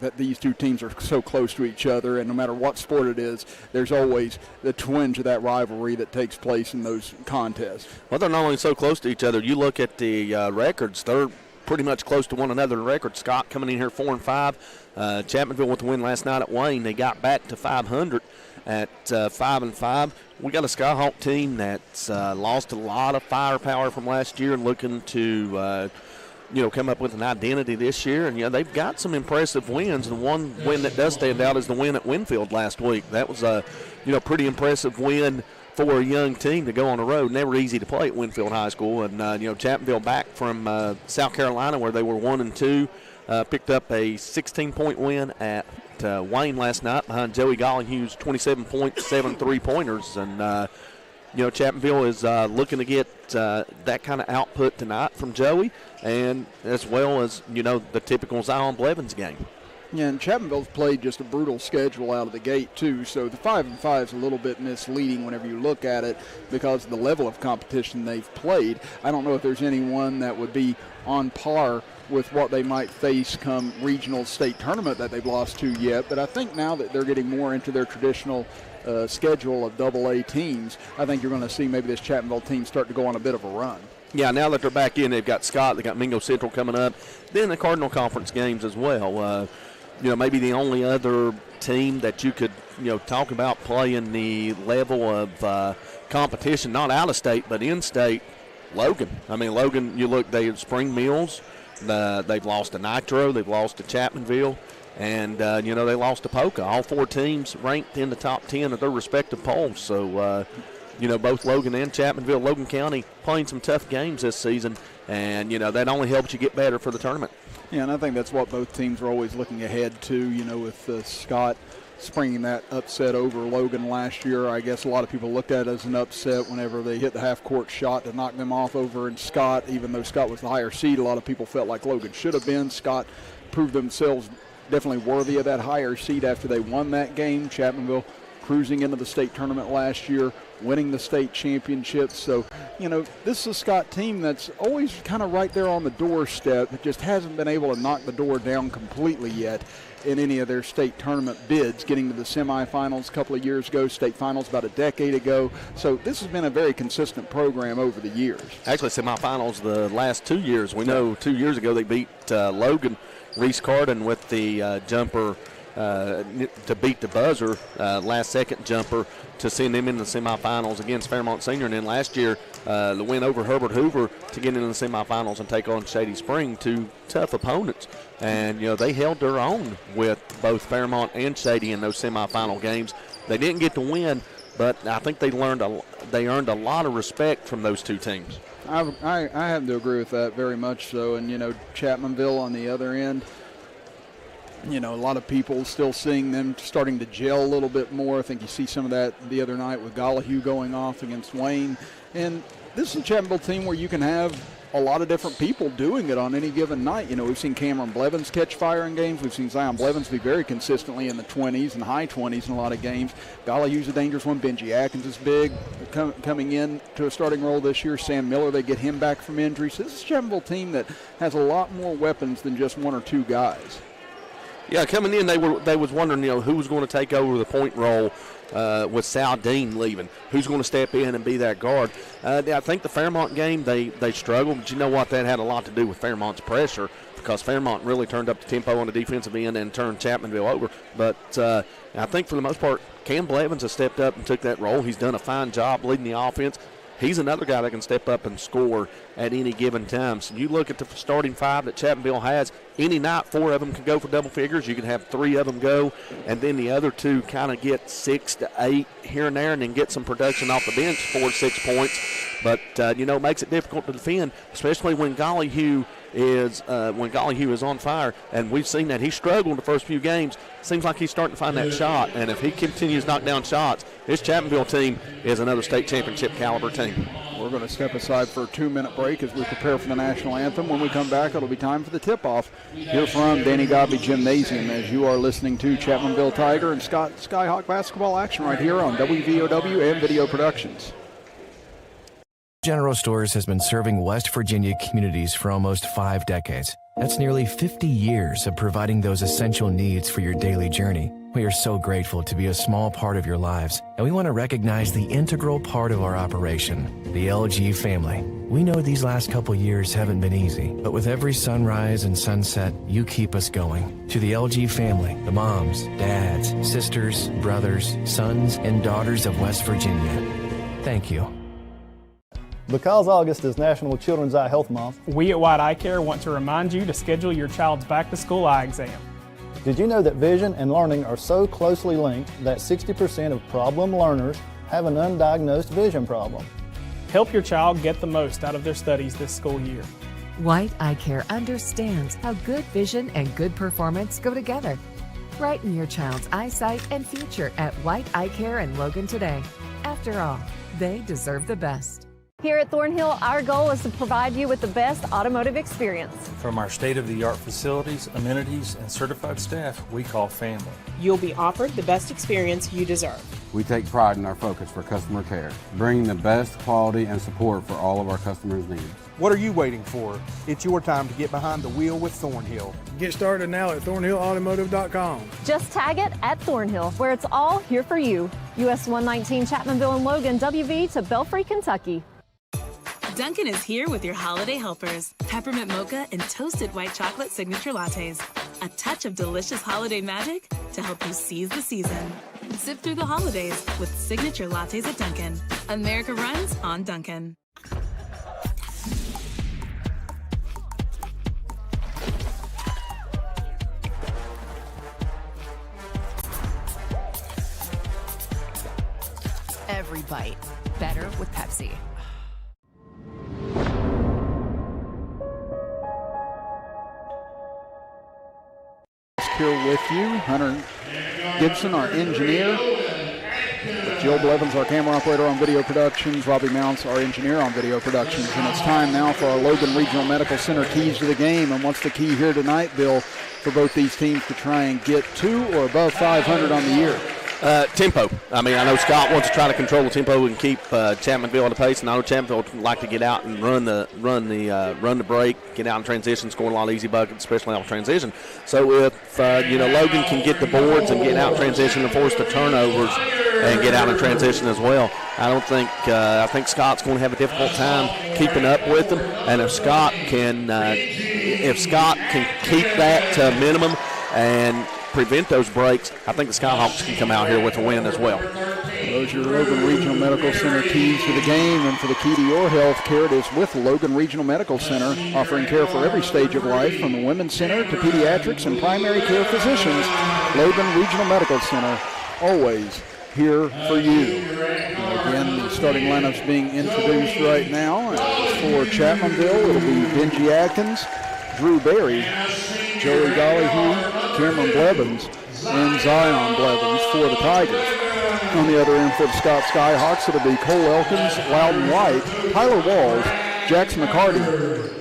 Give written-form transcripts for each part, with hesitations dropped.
that these two teams are so close to each other, and no matter what sport it is, there's always the twinge of that rivalry that takes place in those contests. Well, they're not only so close to each other. You look at the records; they're pretty much close to one another in records. Scott coming in here 4-5. Chapmanville with the win last night at Wayne. They got back to 500 at 5-5. We got a Skyhawk team that's lost a lot of firepower from last year and looking to come up with an identity this year. And, they've got some impressive wins. And one win that does stand out is the win at Winfield last week. That was a, pretty impressive win for a young team to go on the road. Never easy to play at Winfield High School. And, Chapmanville back from South Carolina where they were 1-2. Picked up a 16-point win at Wayne last night behind Joey Gollinghew's 27 points, 7 3-pointers. And, Chapmanville is looking to get that kind of output tonight from Joey, and as well as, the typical Zion Blevins game. Yeah, and Chapmanville's played just a brutal schedule out of the gate, too. So the 5-5 is a little bit misleading whenever you look at it because of the level of competition they've played. I don't know if there's anyone that would be on par with what they might face come regional state tournament that they've lost to yet. But I think now that they're getting more into their traditional schedule of AA teams, I think you're going to see maybe this Chapmanville team start to go on a bit of a run. Yeah, now that they're back in, they've got Scott, they've got Mingo Central coming up, then the Cardinal Conference games as well. Maybe the only other team that you could, talk about playing the level of competition, not out of state, but in state, Logan. I mean, Logan, you look, they have Spring Mills, they've lost to Nitro, they've lost to Chapmanville, and, they lost to Polka. All four teams ranked in the top 10 of their respective polls. So, both Logan and Chapmanville, Logan County playing some tough games this season, and, that only helps you get better for the tournament. Yeah, and I think that's what both teams are always looking ahead to, with Scott springing that upset over Logan last year. I guess a lot of people looked at it as an upset whenever they hit the half-court shot to knock them off over in Scott. Even though Scott was the higher seed, a lot of people felt like Logan should have been. Scott proved themselves definitely worthy of that higher seed after they won that game. Chapmanville cruising into the state tournament last year, winning the state championship. So, this is a Scott team that's always kind of right there on the doorstep, but just hasn't been able to knock the door down completely yet in any of their state tournament bids, getting to the semifinals a couple of years ago, state finals about a decade ago. So this has been a very consistent program over the years. Actually, semifinals the last 2 years. We know 2 years ago they beat Logan, Reese Carden with the jumper to beat the buzzer, last-second jumper to send them in the semifinals against Fairmont Senior. And then last year, the win over Herbert Hoover to get into the semifinals and take on Shady Spring, two tough opponents. And, they held their own with both Fairmont and Shady in those semifinal games. They didn't get to win, but I think they earned a lot of respect from those two teams. I have to agree with that very much so. And, Chapmanville on the other end, a lot of people still seeing them starting to gel a little bit more. I think you see some of that the other night with Gollinghue going off against Wayne. And this is a Chapmanville team where you can have a lot of different people doing it on any given night. We've seen Cameron Blevins catch fire in games. We've seen Zion Blevins be very consistently in the 20s and high 20s in a lot of games. Gollihue's a dangerous one. Benji Atkins is big, coming in to a starting role this year. Sam Miller, they get him back from injury. So this is a Chapmanville team that has a lot more weapons than just one or two guys. Yeah, coming in, they was wondering, who was going to take over the point role with Sal Dean leaving. Who's going to step in and be that guard? I think the Fairmont game, they struggled, but you know what? That had a lot to do with Fairmont's pressure because Fairmont really turned up the tempo on the defensive end and turned Chapmanville over. But I think for the most part, Cam Blevins has stepped up and took that role. He's done a fine job leading the offense. He's another guy that can step up and score at any given time. So you look at the starting five that Chapmanville has, any night 4 of them can go for double figures. You can have 3 of them go, and then the other 2 kind of get 6 to 8 here and there and then get some production off the bench, 4 to 6 points. But, it makes it difficult to defend, especially when Gollinghue is on fire. And we've seen that. He struggled the first few games. Seems like he's starting to find that shot. And if he continues to knock down shots, this Chapmanville team is another state championship caliber team. We're going to step aside for a 2-minute break as we prepare for the national anthem. When we come back, it'll be time for the tip-off here from Danny Godby Gymnasium as you are listening to Chapmanville Tiger and Skyhawk basketball action right here on WVOW and Video Productions. General Stores has been serving West Virginia communities for almost 5 decades. That's nearly 50 years of providing those essential needs for your daily journey. We are so grateful to be a small part of your lives, and we want to recognize the integral part of our operation, the LG family. We know these last couple years haven't been easy, but with every sunrise and sunset, you keep us going. To the LG family, the moms, dads, sisters, brothers, sons, and daughters of West Virginia, thank you. Because August is National Children's Eye Health Month, we at White Eye Care want to remind you to schedule your child's back-to-school eye exam. did you know that vision and learning are so closely linked that 60% of problem learners have an undiagnosed vision problem? Help your child get the most out of their studies this school year. White Eye Care understands how good vision and good performance go together. Brighten your child's eyesight and future at White Eye Care in Logan today. After all, they deserve the best. Here at Thornhill, our goal is to provide you with the best automotive experience. From our state-of-the-art facilities, amenities, and certified staff, we call family. You'll be offered the best experience you deserve. We take pride in our focus for customer care, bringing the best quality and support for all of our customers' needs. What are you waiting for? It's your time to get behind the wheel with Thornhill. Get started now at thornhillautomotive.com. Just tag it at Thornhill, where it's all here for you. US 119 Chapmanville and Logan, WV to Belfry, Kentucky. Dunkin' is here with your holiday helpers. Peppermint mocha and toasted white chocolate signature lattes. A touch of delicious holiday magic to help you seize the season. Sip through the holidays with signature lattes at Dunkin'. America runs on Dunkin'. Every bite better with Pepsi. Here with you, Hunter Gibson, our engineer, Jill Blevins, our camera operator on video productions, Robbie Mounts, our engineer on video productions. And it's time now for our Logan Regional Medical Center keys to the game. And what's the key here tonight, Bill, for both these teams to try and get to or above 500 on the year? Tempo. I mean, I know Scott wants to try to control the tempo and keep Chapmanville on the pace, and I know Chapmanville would like to get out and run the break, get out in transition, score a lot of easy buckets, especially off transition. So if Logan can get the boards and get out in transition and force the turnovers and get out in transition as well, I think Scott's going to have a difficult time keeping up with them. And if Scott can keep that to a minimum and prevent those breaks, I think the Skyhawks can come out here with a win as well. Those are your Logan Regional Medical Center keys to the game. And for the key to your health care, it is with Logan Regional Medical Center, offering care for every stage of life, from the Women's Center to pediatrics and primary care physicians. Logan Regional Medical Center, always here for you. And again, the starting lineup's being introduced right now. For Chapmanville, it'll be Benji Atkins, Drew Berry, Joey Gollyhue, Cameron Blevins, and Zion Blevins for the Tigers. On the other end for the Scott Skyhawks, it'll be Cole Elkins, Loudon White, Tyler Walls, Jackson McCarty,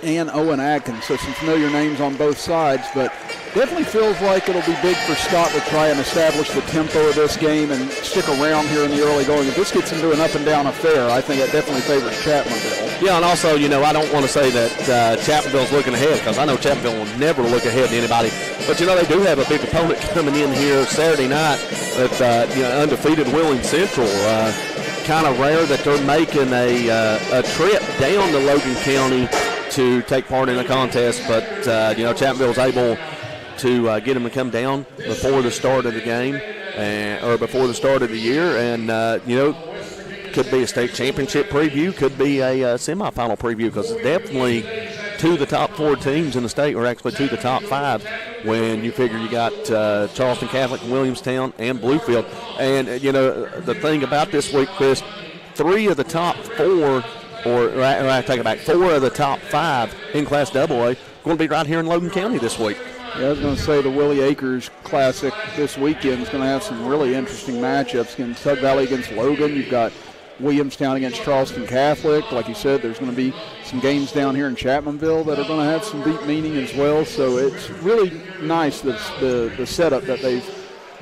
and Owen Atkins. So some familiar names on both sides, but definitely feels like it'll be big for Scott to try and establish the tempo of this game and stick around here in the early going. If this gets into an up-and-down affair, I think it definitely favors Chapmanville. Yeah, and also, I don't want to say that Chapmanville's looking ahead, because I know Chapmanville will never look ahead to anybody. But, they do have a big opponent coming in here Saturday night with, undefeated Wheeling Central. Kind of rare that they're making a trip down to Logan County to take part in a contest, but, Chapmanville was able to get them to come down before the start of the game or before the start of the year, and could be a state championship preview, could be a semifinal preview, because definitely two of the top four teams in the state, or actually two of the top five, when you figure you got Charleston Catholic, Williamstown, and Bluefield. And the thing about this week, Chris, three of the top four, or I take it back, four of the top five in Class AA going to be right here in Logan County this week. Yeah, I was going to say the Willie Acres Classic this weekend is going to have some really interesting matchups. Against Tug Valley against Logan, you've got Williamstown against Charleston Catholic. Like you said, there's going to be some games down here in Chapmanville that are going to have some deep meaning as well. So it's really nice, the setup that they've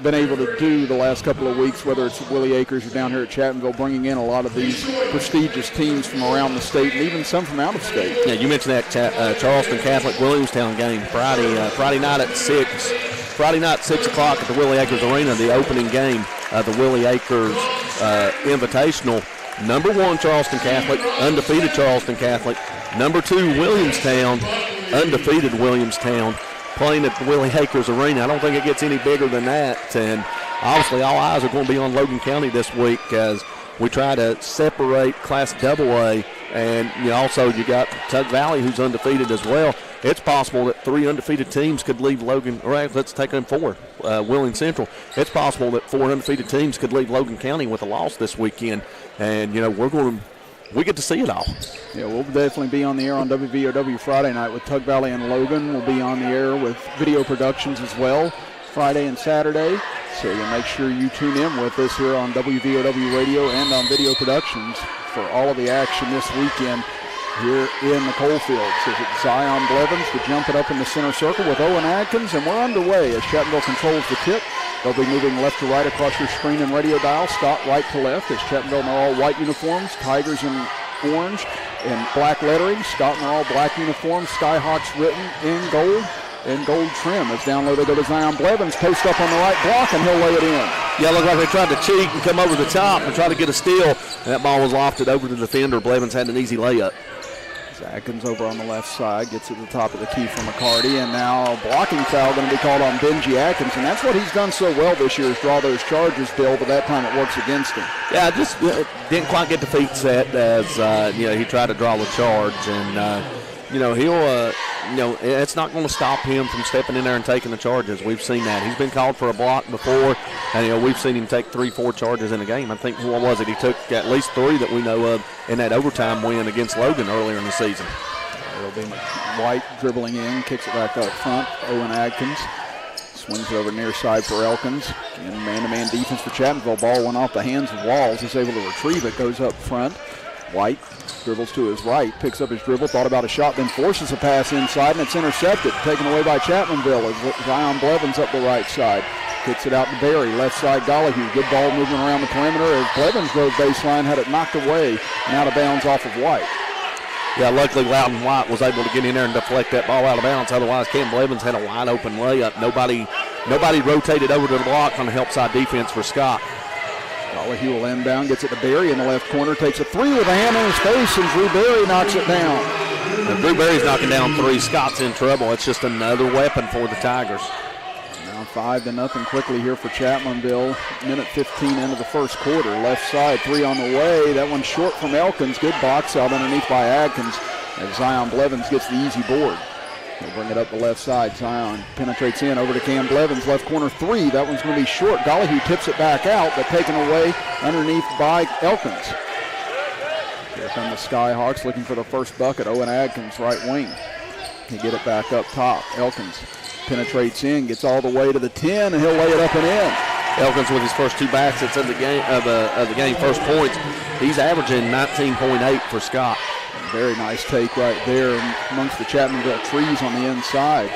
been able to do the last couple of weeks, whether it's Willie Acres or down here at Chapmanville, bringing in a lot of these prestigious teams from around the state and even some from out of state. Yeah, you mentioned that Charleston Catholic Williamstown game Friday night at 6. Friday night, 6 o'clock at the Willie Acres Arena, the opening game of the Willie Acres Invitational. Number 1, Charleston Catholic, undefeated Charleston Catholic. Number 2, Williamstown, undefeated Williamstown, playing at the Willie Acres Arena. I don't think it gets any bigger than that. And obviously all eyes are going to be on Logan County this week as we try to separate Class AA. And also you got Tug Valley, who's undefeated as well. It's possible that 3 undefeated teams could leave Logan, or let's take them 4, Wheeling Central. It's possible that 4 undefeated teams could leave Logan County with a loss this weekend. And, we get to see it all. Yeah, we'll definitely be on the air on WVOW Friday night with Tug Valley and Logan. We'll be on the air with video productions as well Friday and Saturday. So you'll make sure you tune in with us here on WVOW Radio and on video productions for all of the action this weekend here in the Coalfields. It's Zion Blevins to jump it up in the center circle with Owen Adkins, and we're underway as Chapmanville controls the tip. They'll be moving left to right across your screen and radio dial. Scott right to left as Chapmanville in all white uniforms, Tigers in orange and black lettering. Scott in all black uniforms, Skyhawks written in gold trim. As down low they go to Zion Blevins, post up on the right block, and he'll lay it in. Yeah, looked like they tried to cheat and come over the top and try to get a steal. And that ball was lofted over to the defender. Blevins had an easy layup. Atkins over on the left side gets at the top of the key for McCarty, and now a blocking foul going to be called on Benji Atkins, and that's what he's done so well this year is draw those charges, Bill, but that time it works against him. Yeah, just didn't quite get the feet set as he tried to draw the charge, and he'll it's not going to stop him from stepping in there and taking the charges. We've seen that. He's been called for a block before, and we've seen him take 3-4 charges in a game. I think, what was it? He took at least 3 that we know of in that overtime win against Logan earlier in the season. It'll be White dribbling in, kicks it back up front. Owen Adkins swings it over near side for Elkins. And man-to-man defense for Chapmanville. Ball went off the hands of Walls. He's able to retrieve it, goes up front. White dribbles to his right, picks up his dribble, thought about a shot, then forces a pass inside, and it's intercepted. Taken away by Chapmanville as Zion Blevins up the right side. Kicks it out to Barry, left side Gollihue. Good ball moving around the perimeter as Blevins drove baseline, had it knocked away and out of bounds off of White. Yeah, luckily Loudon White was able to get in there and deflect that ball out of bounds. Otherwise, Cam Blevins had a wide open layup. Nobody rotated over to the block on the help side defense for Scott. Gollihue will inbound, gets it to Barry in the left corner, takes a 3 with a hand in his face, and Drew Barry knocks it down. Now, Drew Barry's knocking down 3. Scott's in trouble. It's just another weapon for the Tigers. Now 5-0 quickly here for Chapmanville. Minute 15 into the first quarter. Left side, 3 on the way. That one's short from Elkins. Good box out underneath by Adkins as Zion Blevins gets the easy board. He'll bring it up the left side. Zion penetrates in over to Cam Blevins. Left corner 3. That one's going to be short. Gollihue tips it back out, but taken away underneath by Elkins. Here come the Skyhawks looking for the first bucket. Owen Adkins, right wing. He get it back up top. Elkins penetrates in, gets all the way to the 10, and he'll lay it up and in. Elkins with his first 2 baskets of the game, first points. He's averaging 19.8 for Scott. Very nice take right there amongst the Chapmanville trees on the inside.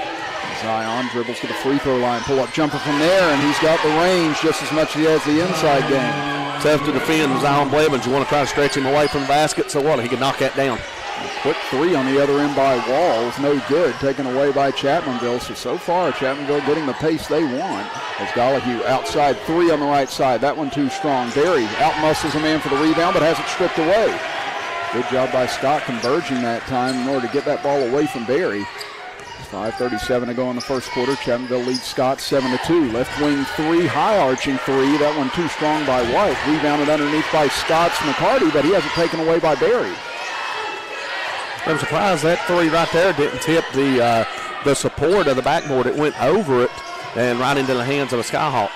Zion dribbles to the free throw line, pull-up jumper from there, and he's got the range just as much as he has the inside game. Tough to defend Zion Blevins. You want to try to stretch him away from the basket, so what? He can knock that down. A quick 3 on the other end by Walls, no good, taken away by Chapmanville. So far, Chapmanville getting the pace they want. As Gollihue outside 3 on the right side. That one too strong. Barry outmuscles a man for the rebound, but has it stripped away. Good job by Scott converging that time in order to get that ball away from Barry. 5:37 to go in the first quarter. Chapmanville leads Scott 7-2. Left wing 3, high arching 3. That one too strong by White. Rebounded underneath by Scott's McCarty, but he has it taken away by Barry. I'm surprised that 3 right there didn't tip the support of the backboard. It went over it and right into the hands of a Skyhawk.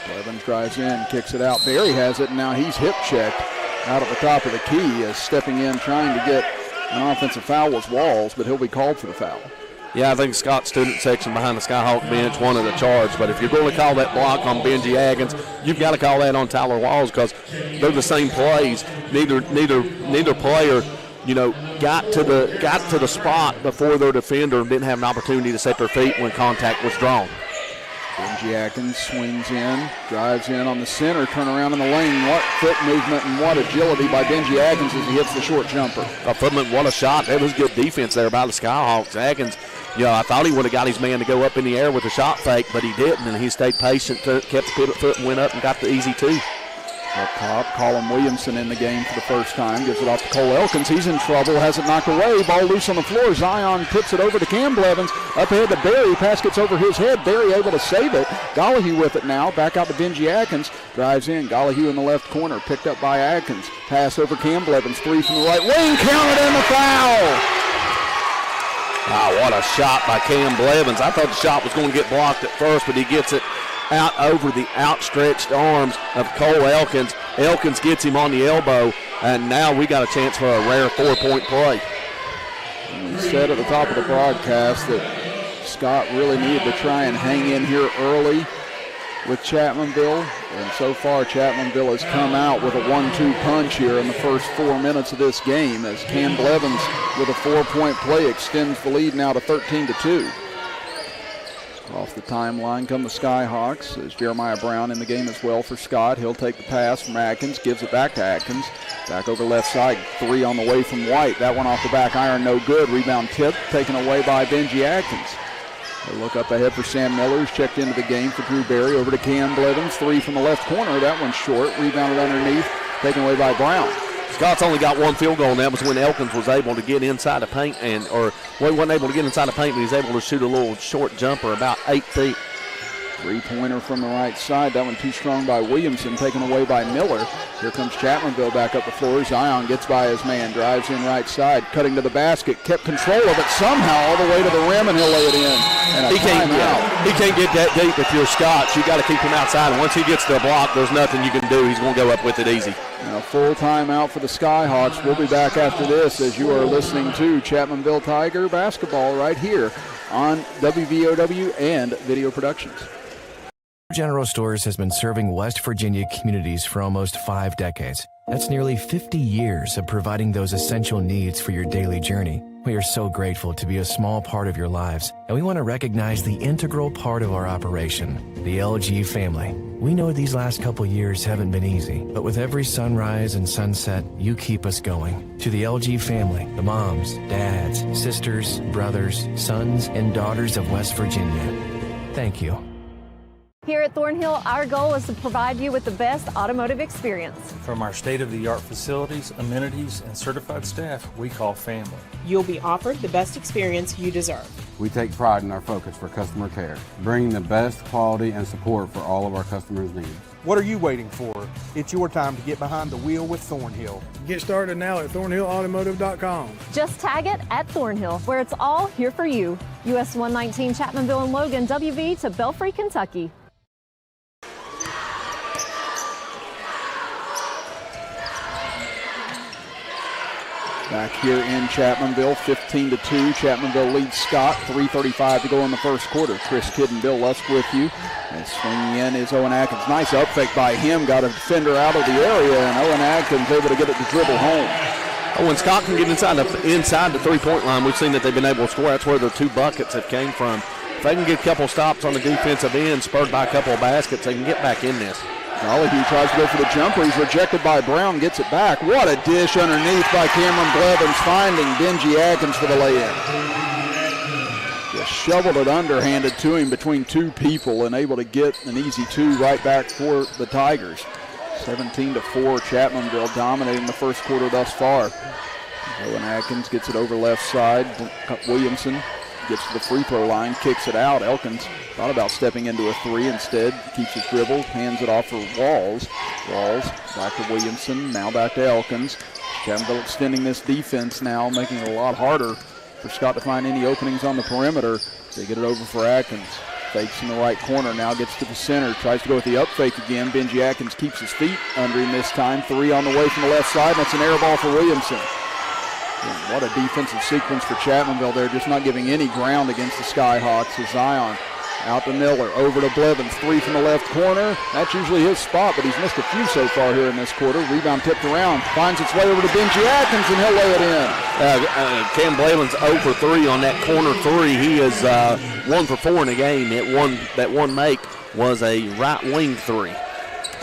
Blevins drives in, kicks it out. Barry has it, and now he's hip checked out at the top of the key as stepping in trying to get an offensive foul was Walls, but he'll be called for the foul. Yeah, I think Scott's student section behind the Skyhawk bench wanted a charge, but if you're going to call that block on Benji Atkins, you've got to call that on Tyler Walls because they're the same plays. Neither player, got to the spot before their defender didn't have an opportunity to set their feet when contact was drawn. Benji Atkins swings in, drives in on the center, turn around in the lane. What foot movement and what agility by Benji Atkins as he hits the short jumper. Footman, what a shot. That was good defense there by the Skyhawks. Atkins, I thought he would have got his man to go up in the air with a shot fake, but he didn't, and he stayed patient, kept the foot and went up and got the easy two. Up top, Colin Williamson in the game for the first time. Gives it off to Cole Elkins. He's in trouble. Has it knocked away. Ball loose on the floor. Zion puts it over to Cam Blevins. Up ahead to Barry. Pass gets over his head. Barry able to save it. Gollihue with it now. Back out to Benji Atkins. Drives in. Gollihue in the left corner. Picked up by Atkins. Pass over Cam Blevins. Three from the right wing. Counted in the foul. Wow, what a shot by Cam Blevins. I thought the shot was going to get blocked at first, but he gets it out over the outstretched arms of Cole Elkins. Elkins gets him on the elbow, and now we got a chance for a rare 4-point play. We said at the top of the broadcast that Scott really needed to try and hang in here early with Chapmanville, and so far Chapmanville has come out with a 1-2 punch here in the first 4 minutes of this game as Cam Blevins with a 4-point play extends the lead now to 13-2. Off the timeline come the Skyhawks as Jeremiah Brown in the game as well for Scott. He'll take the pass from Atkins, gives it back to Atkins. Back over left side, three on the way from White. That one off the back iron, no good. Rebound tip taken away by Benji Atkins. They look up ahead for Sam Miller, who's checked into the game for Drew Barry. Over to Cam Blevins, three from the left corner. That one's short, rebounded underneath, taken away by Brown. Scott's only got one field goal, and that was when Elkins was able to get inside the paint, he wasn't able to get inside the paint, but he was able to shoot a little short jumper about 8 feet. Three-pointer from the right side. That one too strong by Williamson, taken away by Miller. Here comes Chapmanville back up the floor. Zion gets by his man, drives in right side, cutting to the basket, kept control of it somehow all the way to the rim, and he'll lay it in. And he can't get that deep if you're Scott. You got to keep him outside, and once he gets to the block, there's nothing you can do. He's going to go up with it easy. Now, full timeout for the Skyhawks. We'll be back after this as you are listening to Chapmanville Tiger basketball right here on WVOW and Video Productions. General Stores has been serving West Virginia communities for almost 5 decades. That's nearly 50 years of providing those essential needs for your daily journey. We are so grateful to be a small part of your lives, and we want to recognize the integral part of our operation, the LG family. We know these last couple years haven't been easy, but with every sunrise and sunset, you keep us going. To the LG family, the moms, dads, sisters, brothers, sons, and daughters of West Virginia, thank you. Here at Thornhill, our goal is to provide you with the best automotive experience. From our state-of-the-art facilities, amenities, and certified staff we call family. You'll be offered the best experience you deserve. We take pride in our focus for customer care, bringing the best quality and support for all of our customers' needs. What are you waiting for? It's your time to get behind the wheel with Thornhill. Get started now at thornhillautomotive.com. Just tag it at Thornhill, where it's all here for you. US 119 Chapmanville and Logan, WV to Belfry, Kentucky. Back here in Chapmanville, 15-2. Chapmanville leads Scott, 3:35 to go in the first quarter. Chris Kidd and Bill Lusk with you. And swinging in is Owen Atkins. Nice up fake by him. Got a defender out of the area, and Owen Atkins able to get it to dribble home. When Scott can get inside the three-point line, we've seen that they've been able to score. That's where the two buckets have came from. If they can get a couple stops on the defensive end, spurred by a couple of baskets, they can get back in this. Gollihue tries to go for the jumper. He's rejected by Brown. Gets it back. What a dish underneath by Cameron Blevins, finding Benji Atkins for the lay-in. Just shoveled it underhanded to him between two people and able to get an easy two right back for the Tigers. 17-4, Chapmanville dominating the first quarter thus far. Owen Atkins gets it over left side. Williamson gets to the free throw line, kicks it out. Elkins thought about stepping into a three, instead keeps his dribble, hands it off for Walls. Walls back to Williamson, now back to Elkins. Chapmanville extending this defense now, making it a lot harder for Scott to find any openings on the perimeter. They get it over for Atkins. Fakes in the right corner, now gets to the center, tries to go with the up fake again. Benji Atkins keeps his feet under him this time. Three on the way from the left side, and that's an air ball for Williamson. And what a defensive sequence for Chapmanville. They're just not giving any ground against the Skyhawks as Zion Out to Miller, over to Blevins, three from the left corner. That's usually his spot, but he's missed a few so far here in this quarter. Rebound tipped around, finds its way over to Benji Atkins, and he'll lay it in. Cam Blevins 0 for 3 on that corner three. He is 1 for 4 in the game. That one make was a right wing three.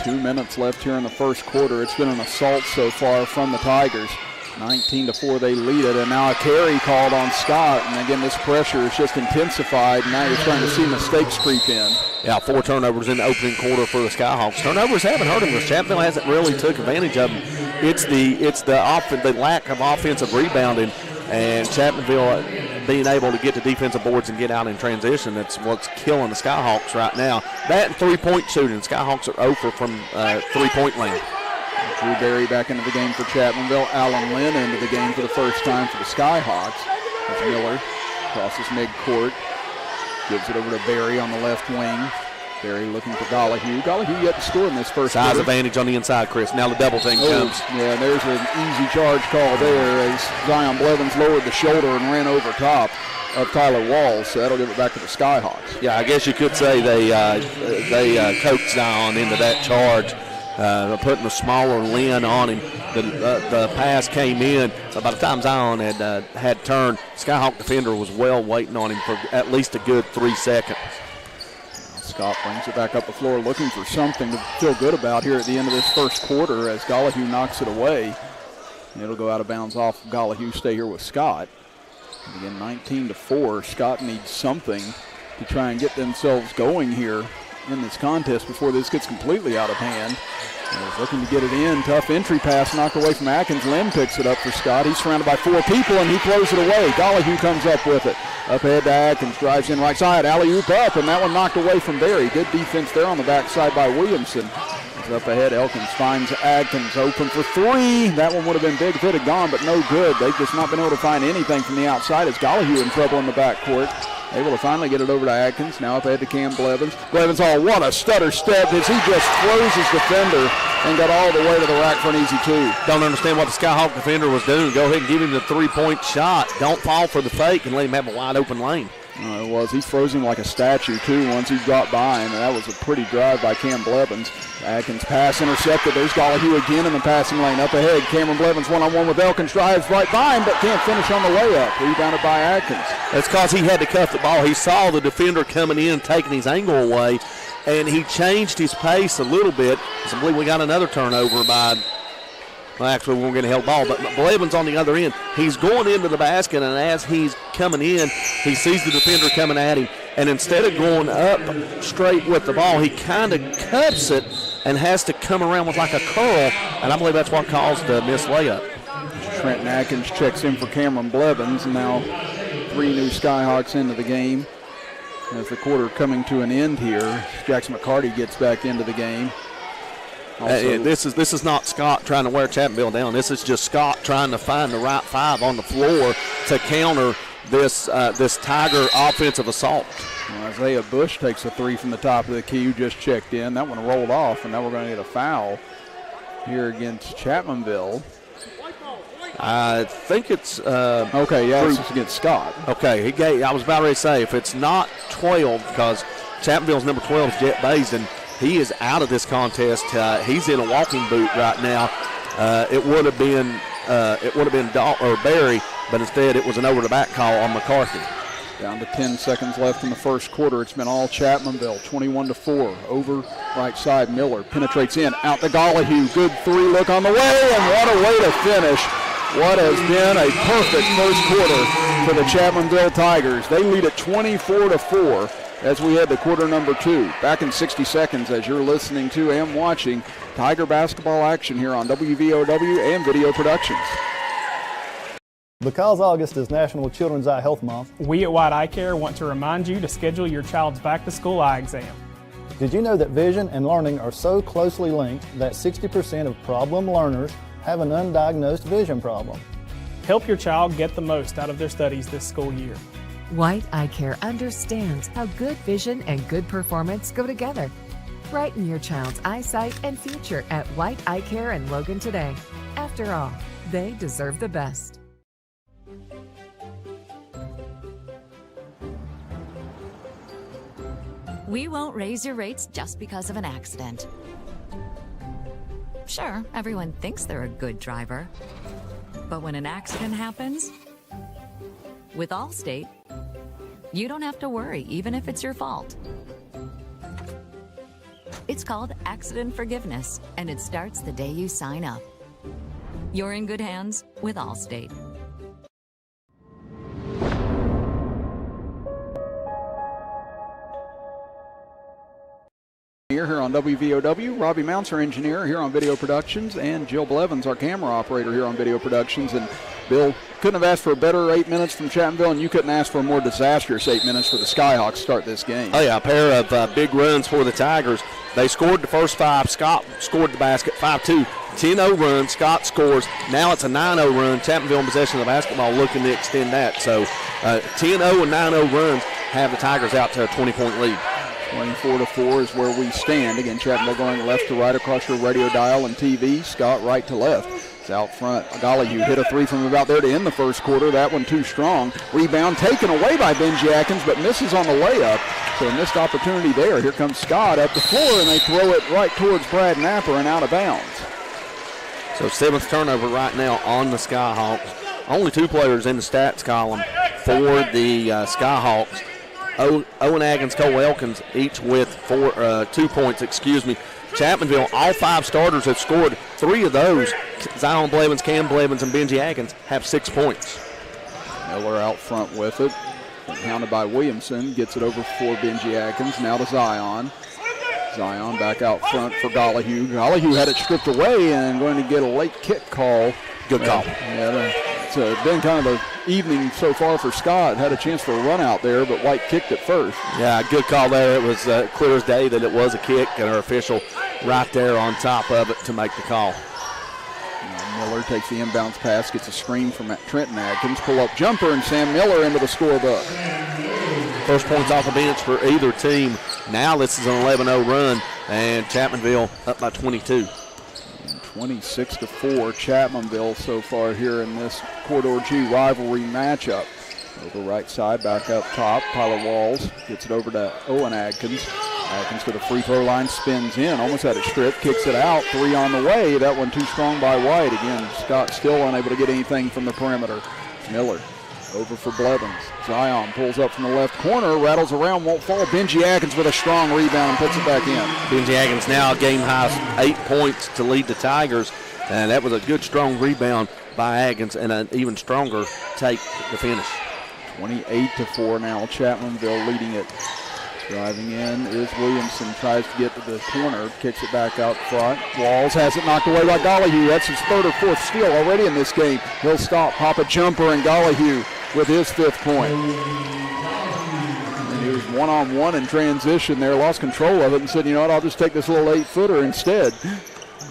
2 minutes left here in the first quarter. It's been an assault so far from the Tigers. 19-4 they lead it, and now a carry called on Scott, and again this pressure is just intensified. Now you're starting to see mistakes creep in. Yeah, 4 turnovers in the opening quarter for the Skyhawks. Turnovers haven't hurt them because Chapmanville hasn't really took advantage of them. It's the lack of offensive rebounding, and Chapmanville being able to get to defensive boards and get out in transition. That's what's killing the Skyhawks right now. That and three-point shooting. Skyhawks are 0 for from three-point land. Drew Berry back into the game for Chapmanville. Alan Lynn into the game for the first time for the Skyhawks. As Miller crosses midcourt, gives it over to Berry on the left wing. Berry looking for Gollahue. Gollahue yet to score in this first size quarter. Advantage on the inside, Chris. Now the double team comes. Yeah, there's an easy charge call there as Zion Blevins lowered the shoulder and ran over top of Tyler Walls. So that'll give it back to the Skyhawks. Yeah, I guess you could say they coaxed Zion into that charge. Putting a smaller Lynn on him. The pass came in. By the time Zion had turned, Skyhawk defender was well waiting on him for at least a good 3 seconds. Scott brings it back up the floor looking for something to feel good about here at the end of this first quarter as Gollahue knocks it away. And it'll go out of bounds off Gollahue, stay here with Scott. And again, 19-4. Scott needs something to try and get themselves going here in this contest before this gets completely out of hand. And he's looking to get it in. Tough entry pass knocked away from Atkins. Lynn picks it up for Scott. He's surrounded by 4 people, and he throws it away. Gollahue comes up with it. Up ahead to Atkins. Drives in right side. Alley-oop up, and that one knocked away from Berry. Good defense there on the backside by Williamson. He's up ahead. Elkins finds Atkins open for 3. That one would have been big if it had gone, but no good. They've just not been able to find anything from the outside as Gollahue in trouble in the backcourt. Able to finally get it over to Atkins. Now up ahead to Cam Blevins. Blevins, what a stutter step as he just throws his defender and got all the way to the rack for an easy 2. Don't understand what the Skyhawk defender was doing. Go ahead and give him the 3-point shot. Don't fall for the fake and let him have a wide open lane. It was. He froze him like a statue, too, once he dropped by him. And that was a pretty drive by Cam Blevins. Atkins pass intercepted. There's Gollahue again in the passing lane. Up ahead, Cameron Blevins one-on-one with Elkins. Drives right by him, but can't finish on the layup. Rebounded by Atkins. That's because he had to cuff the ball. He saw the defender coming in, taking his angle away, and he changed his pace a little bit. So I believe we got another turnover by... Well, actually, we won't get a held ball, but Blevins on the other end. He's going into the basket, and as he's coming in, he sees the defender coming at him, and instead of going up straight with the ball, he kind of cups it and has to come around with like a curl, and I believe that's what caused the missed layup. Trenton Atkins checks in for Cameron Blevins, and now 3 new Skyhawks into the game. As the quarter coming to an end here, Jackson McCarty gets back into the game. This is not Scott trying to wear Chapmanville down. This is just Scott trying to find the right 5 on the floor to counter this Tiger offensive assault. Well, Isaiah Bush takes a 3 from the top of the key, who just checked in. That one rolled off, and now we're going to get a foul here against Chapmanville. I think it's it's against Scott. Okay, I was about ready to say if it's not 12, because Chapmanville's number 12 is Jet Baisden. He is out of this contest. He's in a walking boot right now. It would have been Berry, but instead it was an over-the-back call on McCarthy. Down to 10 seconds left in the first quarter. It's been all Chapmanville, 21-4. Over right side, Miller penetrates in, out to Gollahue. Good 3 look on the way, and what a way to finish. What has been a perfect first quarter for the Chapmanville Tigers. They lead at 24-4. As we head to quarter number 2. Back in 60 seconds as you're listening to and watching Tiger basketball action here on WVOW and Video Productions. Because August is National Children's Eye Health Month, we at White Eye Care want to remind you to schedule your child's back-to-school eye exam. Did you know that vision and learning are so closely linked that 60% of problem learners have an undiagnosed vision problem? Help your child get the most out of their studies this school year. White Eye Care understands how good vision and good performance go together. Brighten your child's eyesight and future at White Eye Care in Logan today. After all, they deserve the best. We won't raise your rates just because of an accident. Sure, everyone thinks they're a good driver. But when an accident happens, with Allstate, you don't have to worry, even if it's your fault. It's called accident forgiveness, and it starts the day you sign up. You're in good hands with Allstate. Here on WVOW, Robbie Mounts, our engineer here on Video Productions, and Jill Blevins, our camera operator here on Video Productions. And Bill, couldn't have asked for a better 8 minutes from Chapmanville, and you couldn't ask for a more disastrous 8 minutes for the Skyhawks to start this game. Oh, yeah, a pair of big runs for the Tigers. They scored the first 5. Scott scored the basket, 5-2. 10-0 run, Scott scores. Now it's a 9-0 run. Chapmanville in possession of the basketball, looking to extend that. So 10-0 and 9-0 runs have the Tigers out to a 20-point lead. 24-4 is where we stand. Again, Chapmanville going left to right across your radio dial and TV. Scott right to left. It's out front. Gollihue hit a 3 from about there to end the first quarter. That one too strong. Rebound taken away by Benji Atkins, but misses on the layup. So a missed opportunity there. Here comes Scott up the floor, and they throw it right towards Brad Napper and out of bounds. So 7th turnover right now on the Skyhawks. Only 2 players in the stats column for the Skyhawks. Owen Atkins, Cole Elkins, each with 2 points, Chapmanville, all 5 starters have scored. 3 of those, Zion Blevins, Cam Blevins, and Benji Atkins, have 6 points. Miller out front with it. Hounded by Williamson, gets it over for Benji Atkins, now to Zion. Zion back out front for Gollihue. Gollihue had it stripped away and going to get a late kick call. Good call. It's been kind of an evening so far for Scott. Had a chance for a run out there, but White kicked it first. Yeah, good call there. It was clear as day that it was a kick, and our official right there on top of it to make the call. Miller takes the inbounds pass, gets a screen from Trenton Atkins. Pull-up jumper, and Sam Miller into the scorebook. First points off the bench for either team. Now this is an 11-0 run, and Chapmanville up by 22. 26-4 Chapmanville so far here in this Corridor G rivalry matchup. Over right side, back up top. Tyler Walls gets it over to Owen Atkins. Atkins to the free throw line, spins in, almost had it stripped, kicks it out. 3 on the way. That one too strong by White. Again, Scott still unable to get anything from the perimeter. Miller over for Blevins. Zion pulls up from the left corner, rattles around, won't fall. Benji Atkins with a strong rebound and puts it back in. Benji Atkins now game high 8 points to lead the Tigers. And that was a good, strong rebound by Atkins and an even stronger take to finish. 28-4 now. Chapmanville leading it. Driving in is Williamson, tries to get to the corner, kicks it back out front. Walls has it knocked away by Gollihue. That's his 3rd or 4th steal already in this game. He'll stop, pop a jumper, and Gollihue with his 5th point. And he was one-on-one in transition there, lost control of it and said, you know what, I'll just take this little 8-footer instead.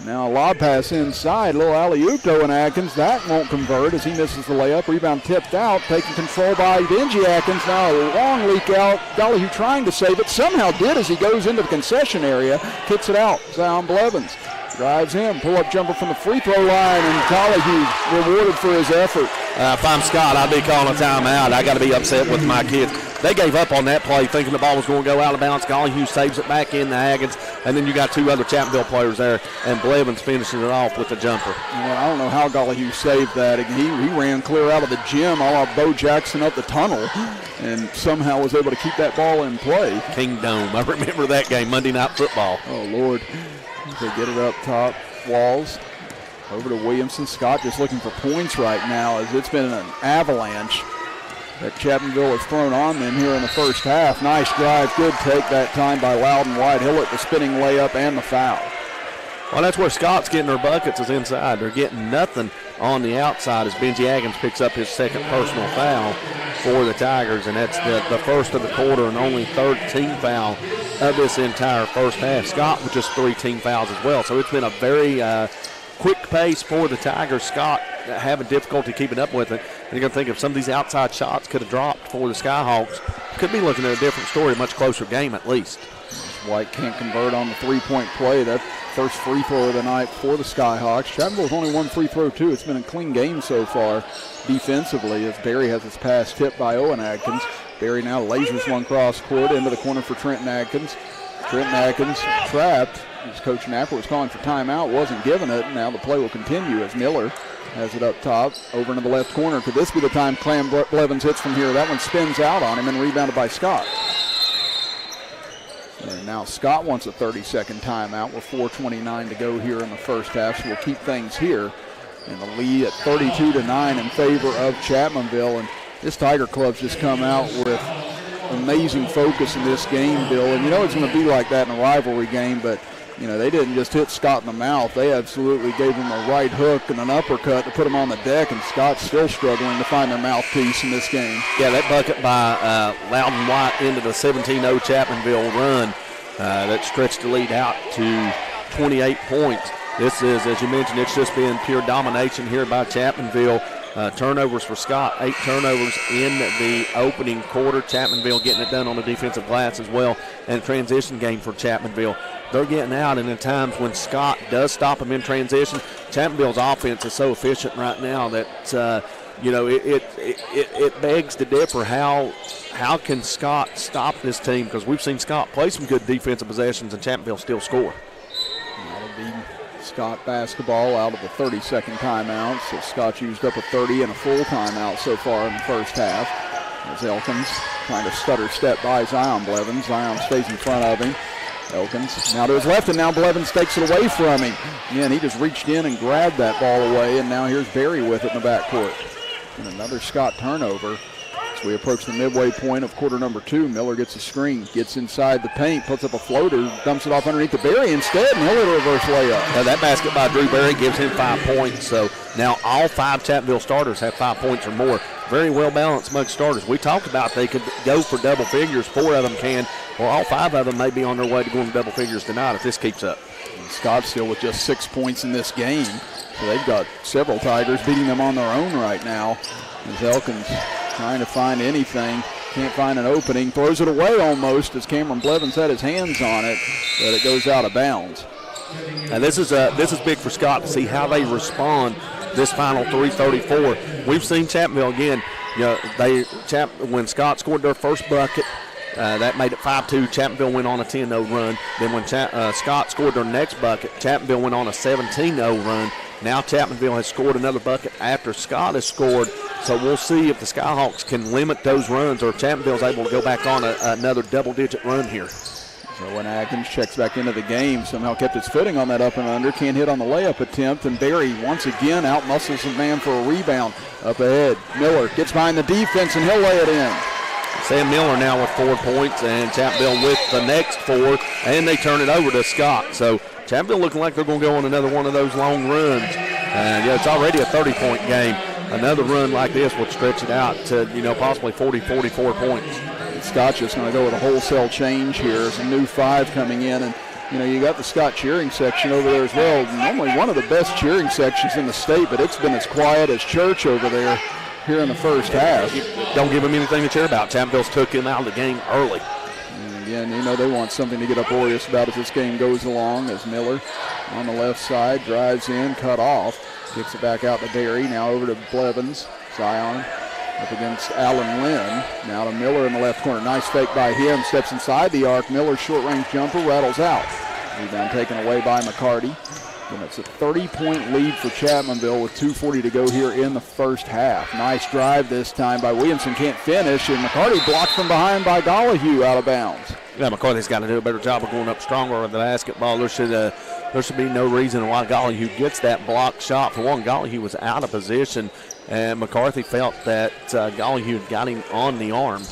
Now a lob pass inside, little alley-oop to Owen Atkins. That won't convert as he misses the layup. Rebound tipped out, taken control by Benji Atkins. Now a long leak out. Gollihue trying to save it. Somehow did as he goes into the concession area. Kicks it out. Zion Blevins drives in. Pull-up jumper from the free throw line, and Gollihue rewarded for his effort. If I'm Scott, I'd be calling a timeout. I got to be upset with my kids. They gave up on that play thinking the ball was going to go out of bounds. Gollihue saves it back in to Atkins, and then you got 2 other Chapmanville players there, and Blevins finishing it off with the jumper. I don't know how Gollihue saved that. He ran clear out of the gym, a la Bo Jackson up the tunnel, and somehow was able to keep that ball in play. Kingdom. I remember that game, Monday Night Football. Oh, Lord. They get it up top. Walls over to Williamson. Scott just looking for points right now as it's been an avalanche that Chapmanville has thrown on them here in the first half. Nice drive, good take that time by Loudon White. He'll hit the spinning layup and the foul. Well, that's where Scott's getting their buckets is inside. They're getting nothing on the outside as Benji Atkins picks up his 2nd personal foul for the Tigers, and that's the first of the quarter and only 3rd team foul of this entire first half. Scott with just 3 team fouls as well, so it's been a very quick pace for the Tigers. Scott having difficulty keeping up with it. And you're going to think if some of these outside shots could have dropped for the Skyhawks, could be looking at a different story, a much closer game at least. White can't convert on the 3-point play. That first free throw of the night for the Skyhawks. Chapmanville's only 1 free throw, too. It's been a clean game so far defensively as Barry has his pass tipped by Owen Atkins. Berry now lasers one cross court into the corner for Trenton Atkins. Trenton Atkins trapped. As Coach Napper was calling for timeout, wasn't giving it. Now the play will continue as Miller has it up top, over into the left corner. Could this be the time Clam Blevins hits from here? That one spins out on him and rebounded by Scott. And now Scott wants a 30-second timeout with 4:29 to go here in the first half, so we'll keep things here. And the lead at 32-9 in favor of Chapmanville. And this Tiger Club's just come out with amazing focus in this game, Bill. And you know it's going to be like that in a rivalry game, but you know, they didn't just hit Scott in the mouth. They absolutely gave him a right hook and an uppercut to put him on the deck, and Scott's still struggling to find their mouthpiece in this game. Yeah, that bucket by Loudon White into the 17-0 Chapmanville run that stretched the lead out to 28 points. This is, as you mentioned, it's just been pure domination here by Chapmanville. Turnovers for Scott, 8 turnovers in the opening quarter. Chapmanville getting it done on the defensive glass as well, and transition game for Chapmanville. They're getting out, and at times when Scott does stop them in transition, Chapmanville's offense is so efficient right now that you know it begs to differ. How can Scott stop this team? Because we've seen Scott play some good defensive possessions, and Chapmanville still score. That'll be Scott basketball out of the 30-second timeout. So Scott's used up a 30 and a full timeout so far in the first half. As Elkins trying to stutter step by Zion Blevins. Zion stays in front of him. Elkins now to his left, and now Blevins takes it away from him. Again, he just reached in and grabbed that ball away, and now here's Berry with it in the backcourt. And another Scott turnover. As we approach the midway point of quarter number 2, Miller gets a screen, gets inside the paint, puts up a floater, dumps it off underneath the Berry instead, and he'll hit a reverse layup. Now that basket by Drew Berry gives him 5 points, so now all 5 Chapmanville starters have 5 points or more. Very well balanced among starters. We talked about they could go for double figures. 4 of them can, or all 5 of them may be on their way to going to double figures tonight if this keeps up. And Scott still with just 6 points in this game, so they've got several Tigers beating them on their own right now. As Elkins trying to find anything, can't find an opening, throws it away almost as Cameron Blevins had his hands on it, but it goes out of bounds. And this is big for Scott to see how they respond this final 3:34. We've seen Chapmanville again. You know, when Scott scored their first bucket, that made it 5-2. Chapmanville went on a 10-0 run. Then when Scott scored their next bucket, Chapmanville went on a 17-0 run. Now Chapmanville has scored another bucket after Scott has scored. So we'll see if the Skyhawks can limit those runs, or Chapmanville's able to go back on another double-digit run here. So when Atkins checks back into the game, somehow kept his footing on that up and under, can't hit on the layup attempt, and Berry once again out-muscles the man for a rebound. Up ahead, Miller gets behind the defense, and he'll lay it in. Sam Miller now with 4 points, and Chapmanville with the next 4, and they turn it over to Scott. So Chapmanville looking like they're going to go on another one of those long runs. And yeah, it's already a 30-point game. Another run like this would stretch it out to, you know, possibly 40, 44 points. Scott's just going to go with a wholesale change here. There's a new 5 coming in, and you know, you got the Scott cheering section over there as well. Normally one of the best cheering sections in the state, but it's been as quiet as church over there here in the first half. Don't give him anything to cheer about. Chapmanville's took him out of the game early. And again, you know, they want something to get uproarious about as this game goes along, as Miller on the left side drives in, cut off, kicks it back out to Berry, now over to Blevins. Zion up against Allen Lynn. Now to Miller in the left corner. Nice fake by him. Steps inside the arc. Miller's short-range jumper rattles out. Rebound taken away by McCarty. And it's a 30-point lead for Chapmanville with 2:40 to go here in the first half. Nice drive this time by Williamson. Can't finish. And McCarty blocked from behind by Gollihue out of bounds. Yeah, McCarty's got to do a better job of going up stronger with the basketball. There should be no reason why Gollihue gets that blocked shot. For one, Gollihue was out of position, and McCarthy felt that Gollihue got him on the arm.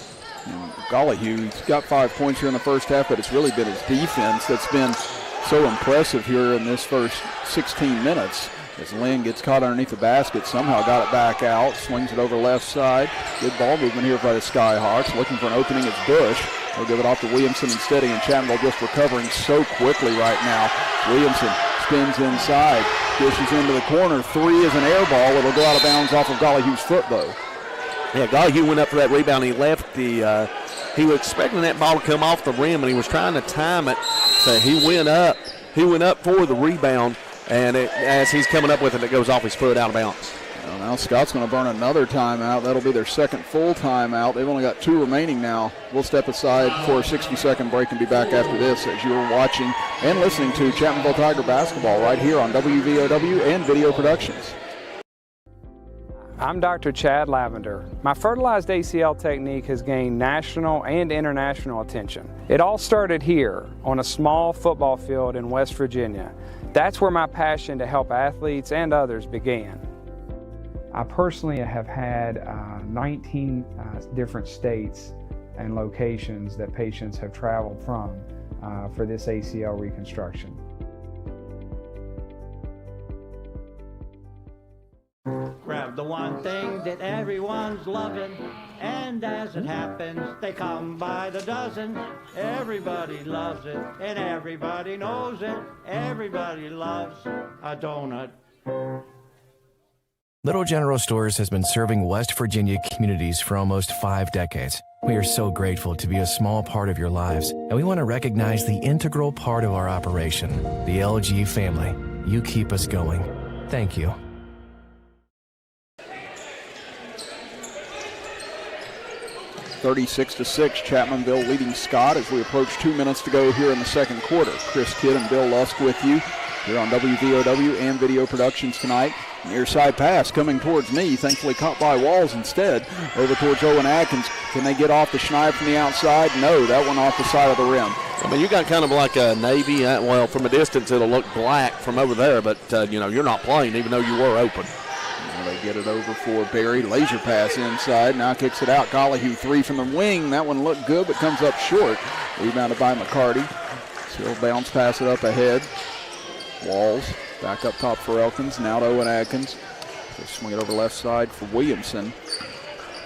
Gollihue's got 5 points here in the first half, but it's really been his defense that's been so impressive here in this first 16 minutes. As Lynn gets caught underneath the basket, somehow got it back out, swings it over left side. Good ball movement here by the Skyhawks. Looking for an opening, it's Bush. They'll give it off to Williamson instead, and Chapmanville just recovering so quickly right now. Williamson spins inside, dishes into the corner. 3 is an air ball. It'll go out of bounds off of Gollihue's foot, though. Yeah, Gollihue went up for that rebound. He left the he was expecting that ball to come off the rim, and he was trying to time it. So he went up for the rebound, and as he's coming up with it, it goes off his foot out of bounds. Well, now Scott's going to burn another timeout. That'll be their second full timeout. They've only got 2 remaining now. We'll step aside for a 60-second break and be back after this as you are watching and listening to Chapmanville Tiger basketball right here on WVOW and Video Productions. I'm Dr. Chad Lavender. My fertilized ACL technique has gained national and international attention. It all started here on a small football field in West Virginia. That's where my passion to help athletes and others began. I personally have had 19 different states and locations that patients have traveled from for this ACL reconstruction. Grab the one thing that everyone's loving, and as it happens, they come by the dozen. Everybody loves it, and everybody knows it. Everybody loves a donut. Little General Stores has been serving West Virginia communities for almost 5 decades. We are so grateful to be a small part of your lives, and we want to recognize the integral part of our operation, the LG family. You keep us going. Thank you. 36-6, Chapmanville leading Scott as we approach 2 minutes to go here in the second quarter. Chris Kidd and Bill Lusk with you here on WVOW and Video Productions tonight. Near side pass coming towards me, thankfully caught by Walls instead. Over towards Owen Atkins. Can they get off the Schneid from the outside? No, that one off the side of the rim. I mean, you got kind of like a navy. Well, from a distance, it'll look black from over there, but, you're not playing even though you were open. They get it over for Barry. Laser pass inside. Now kicks it out. Gollihue 3 from the wing. That one looked good but comes up short. Rebounded by McCarty. Still bounce pass it up ahead. Walls back up top for Elkins. Now to Owen Atkins. They swing it over left side for Williamson.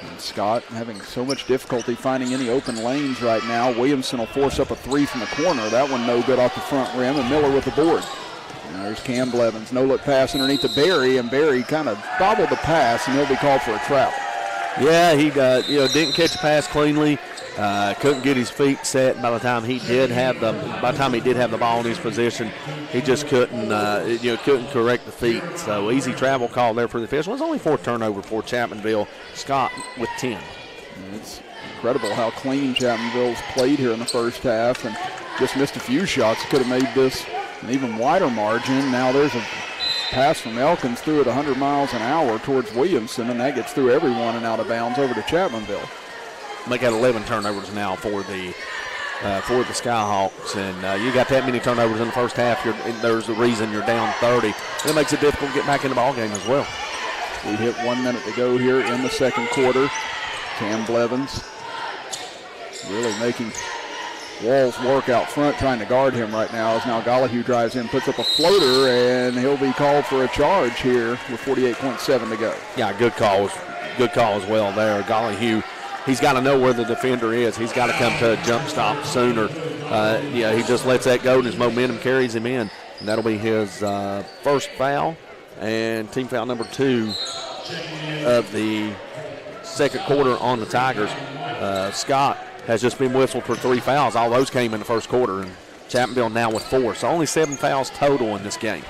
And Scott having so much difficulty finding any open lanes right now. Williamson will force up a 3 from the corner. That one no good off the front rim. And Miller with the board. Now there's Cam Blevins. No look pass underneath to Barry, and Barry kind of bobbled the pass, and he'll be called for a travel. Yeah, he didn't catch the pass cleanly. Couldn't get his feet set. By the time he did have the ball in his position, he just couldn't correct the feet. So easy travel call there for the official. It was only 4 turnover for Chapmanville. Scott with 10. And it's incredible how clean Chapmanville's played here in the first half, and just missed a few shots. Could have made this an even wider margin. Now there's a pass from Elkins through at 100 miles an hour towards Williamson, and that gets through everyone and out of bounds over to Chapmanville. They got 11 turnovers now for the Skyhawks, and you got that many turnovers in the first half. There's the reason you're down 30. And it makes it difficult to get back in the ball game as well. We hit 1 minute to go here in the second quarter. Cam Blevins really making Walls work out front, trying to guard him right now. As now Gollihue drives in, puts up a floater, and he'll be called for a charge here with 48.7 to go. Yeah, good call as well there. Gollihue, he's got to know where the defender is. He's got to come to a jump stop sooner. He just lets that go, and his momentum carries him in. And that'll be his first foul and team foul number 2 of the second quarter on the Tigers. Scott has just been whistled for 3 fouls. All those came in the first quarter, and Chapmanville now with 4. So only 7 fouls total in this game.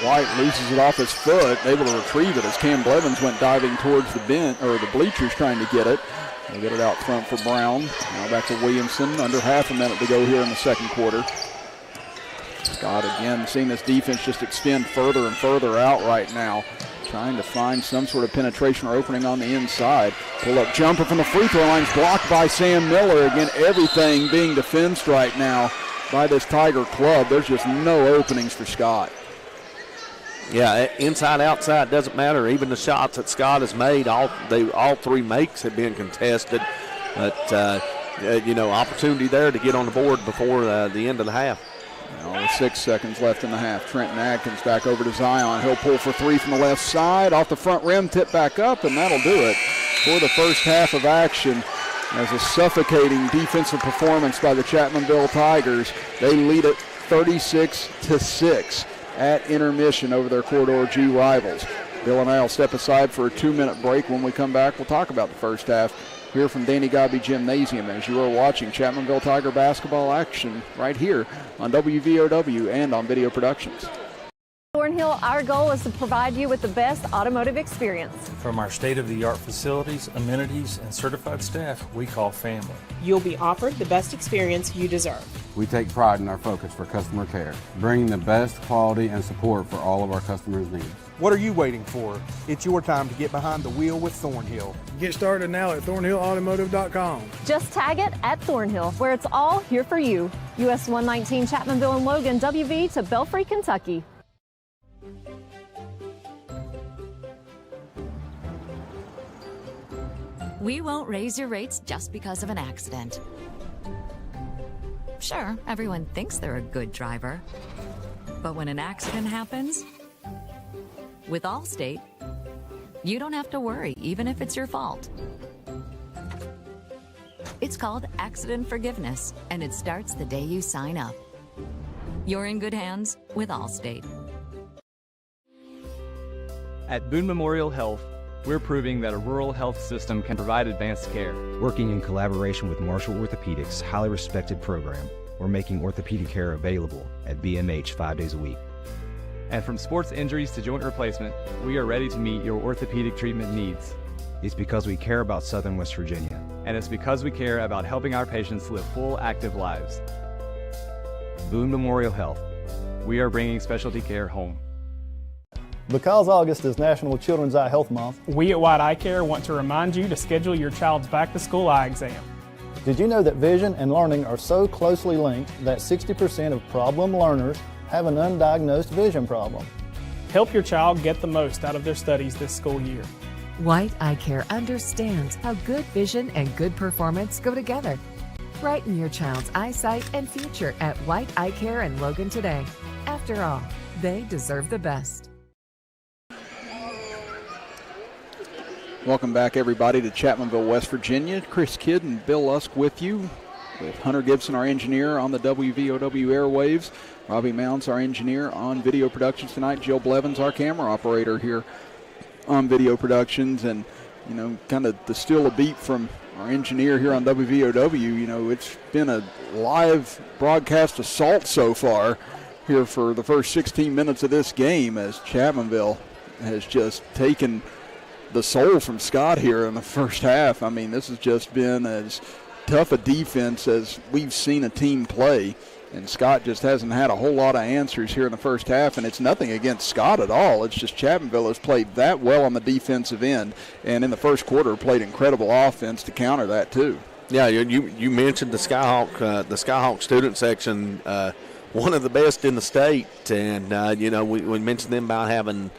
White loses it off his foot, able to retrieve it as Cam Blevins went diving towards the bench, or the bleachers trying to get it. They'll get it out front for Brown. Now back to Williamson. Under half a minute to go here in the second quarter. Scott again seeing this defense just extend further and further out right now. Trying to find some sort of penetration or opening on the inside. Pull up jumper from the free throw line is blocked by Sam Miller. Again, everything being defensed right now by this Tiger club. There's just no openings for Scott. Yeah, inside, outside, doesn't matter. Even the shots that Scott has made, all 3 makes have been contested. But, opportunity there to get on the board before the end of the half. Now with 6 seconds left in the half. Trenton Atkins back over to Zion. He'll pull for 3 from the left side. Off the front rim, tip back up, and that'll do it for the first half of action. As a suffocating defensive performance by the Chapmanville Tigers. They lead it 36-6 at intermission over their Corridor G rivals. Bill and I will step aside for a 2-minute break. When we come back, we'll talk about the first half here from Danny Gobby Gymnasium as you are watching Chapmanville Tiger basketball action right here on WVOW and on Video Productions. Thornhill Thornhill, our goal is to provide you with the best automotive experience. From our state-of-the-art facilities, amenities, and certified staff we call family. You'll be offered the best experience you deserve. We take pride in our focus for customer care, bringing the best quality and support for all of our customers' needs. What are you waiting for? It's your time to get behind the wheel with Thornhill. Get started now at thornhillautomotive.com. Just tag it at Thornhill, where it's all here for you. US 119 Chapmanville and Logan, WV to Belfry, Kentucky. We won't raise your rates just because of an accident. Sure, everyone thinks they're a good driver. But when an accident happens, with Allstate, you don't have to worry, even if it's your fault. It's called accident forgiveness, and it starts the day you sign up. You're in good hands with Allstate. At Boone Memorial Health, we're proving that a rural health system can provide advanced care. Working in collaboration with Marshall Orthopedics' highly respected program, we're making orthopedic care available at BMH 5 days a week. And from sports injuries to joint replacement, we are ready to meet your orthopedic treatment needs. It's because we care about Southern West Virginia. And it's because we care about helping our patients live full, active lives. Boone Memorial Health. We are bringing specialty care home. Because August is National Children's Eye Health Month, we at White Eye Care want to remind you to schedule your child's back-to-school eye exam. Did you know that vision and learning are so closely linked that 60% of problem learners have an undiagnosed vision problem? Help your child get the most out of their studies this school year. White Eye Care understands how good vision and good performance go together. Brighten your child's eyesight and future at White Eye Care in Logan today. After all, they deserve the best. Welcome back, everybody, to Chapmanville, West Virginia. Chris Kidd and Bill Lusk with you, with Hunter Gibson, our engineer, on the WVOW airwaves. Robbie Mounts, our engineer, on video productions tonight. Jill Blevins, our camera operator here on video productions. And, you know, kind of to steal a beat from our engineer here on WVOW, you know, it's been a live broadcast assault so far here for the first 16 minutes of this game, as Chapmanville has just taken the soul from Scott here in the first half. I mean, this has just been as tough a defense as we've seen a team play, and Scott just hasn't had a whole lot of answers here in the first half, and it's nothing against Scott at all. It's just Chapmanville has played that well on the defensive end, and in the first quarter played incredible offense to counter that too. Yeah, you mentioned the Skyhawk student section, one of the best in the state, and you know, we mentioned them about having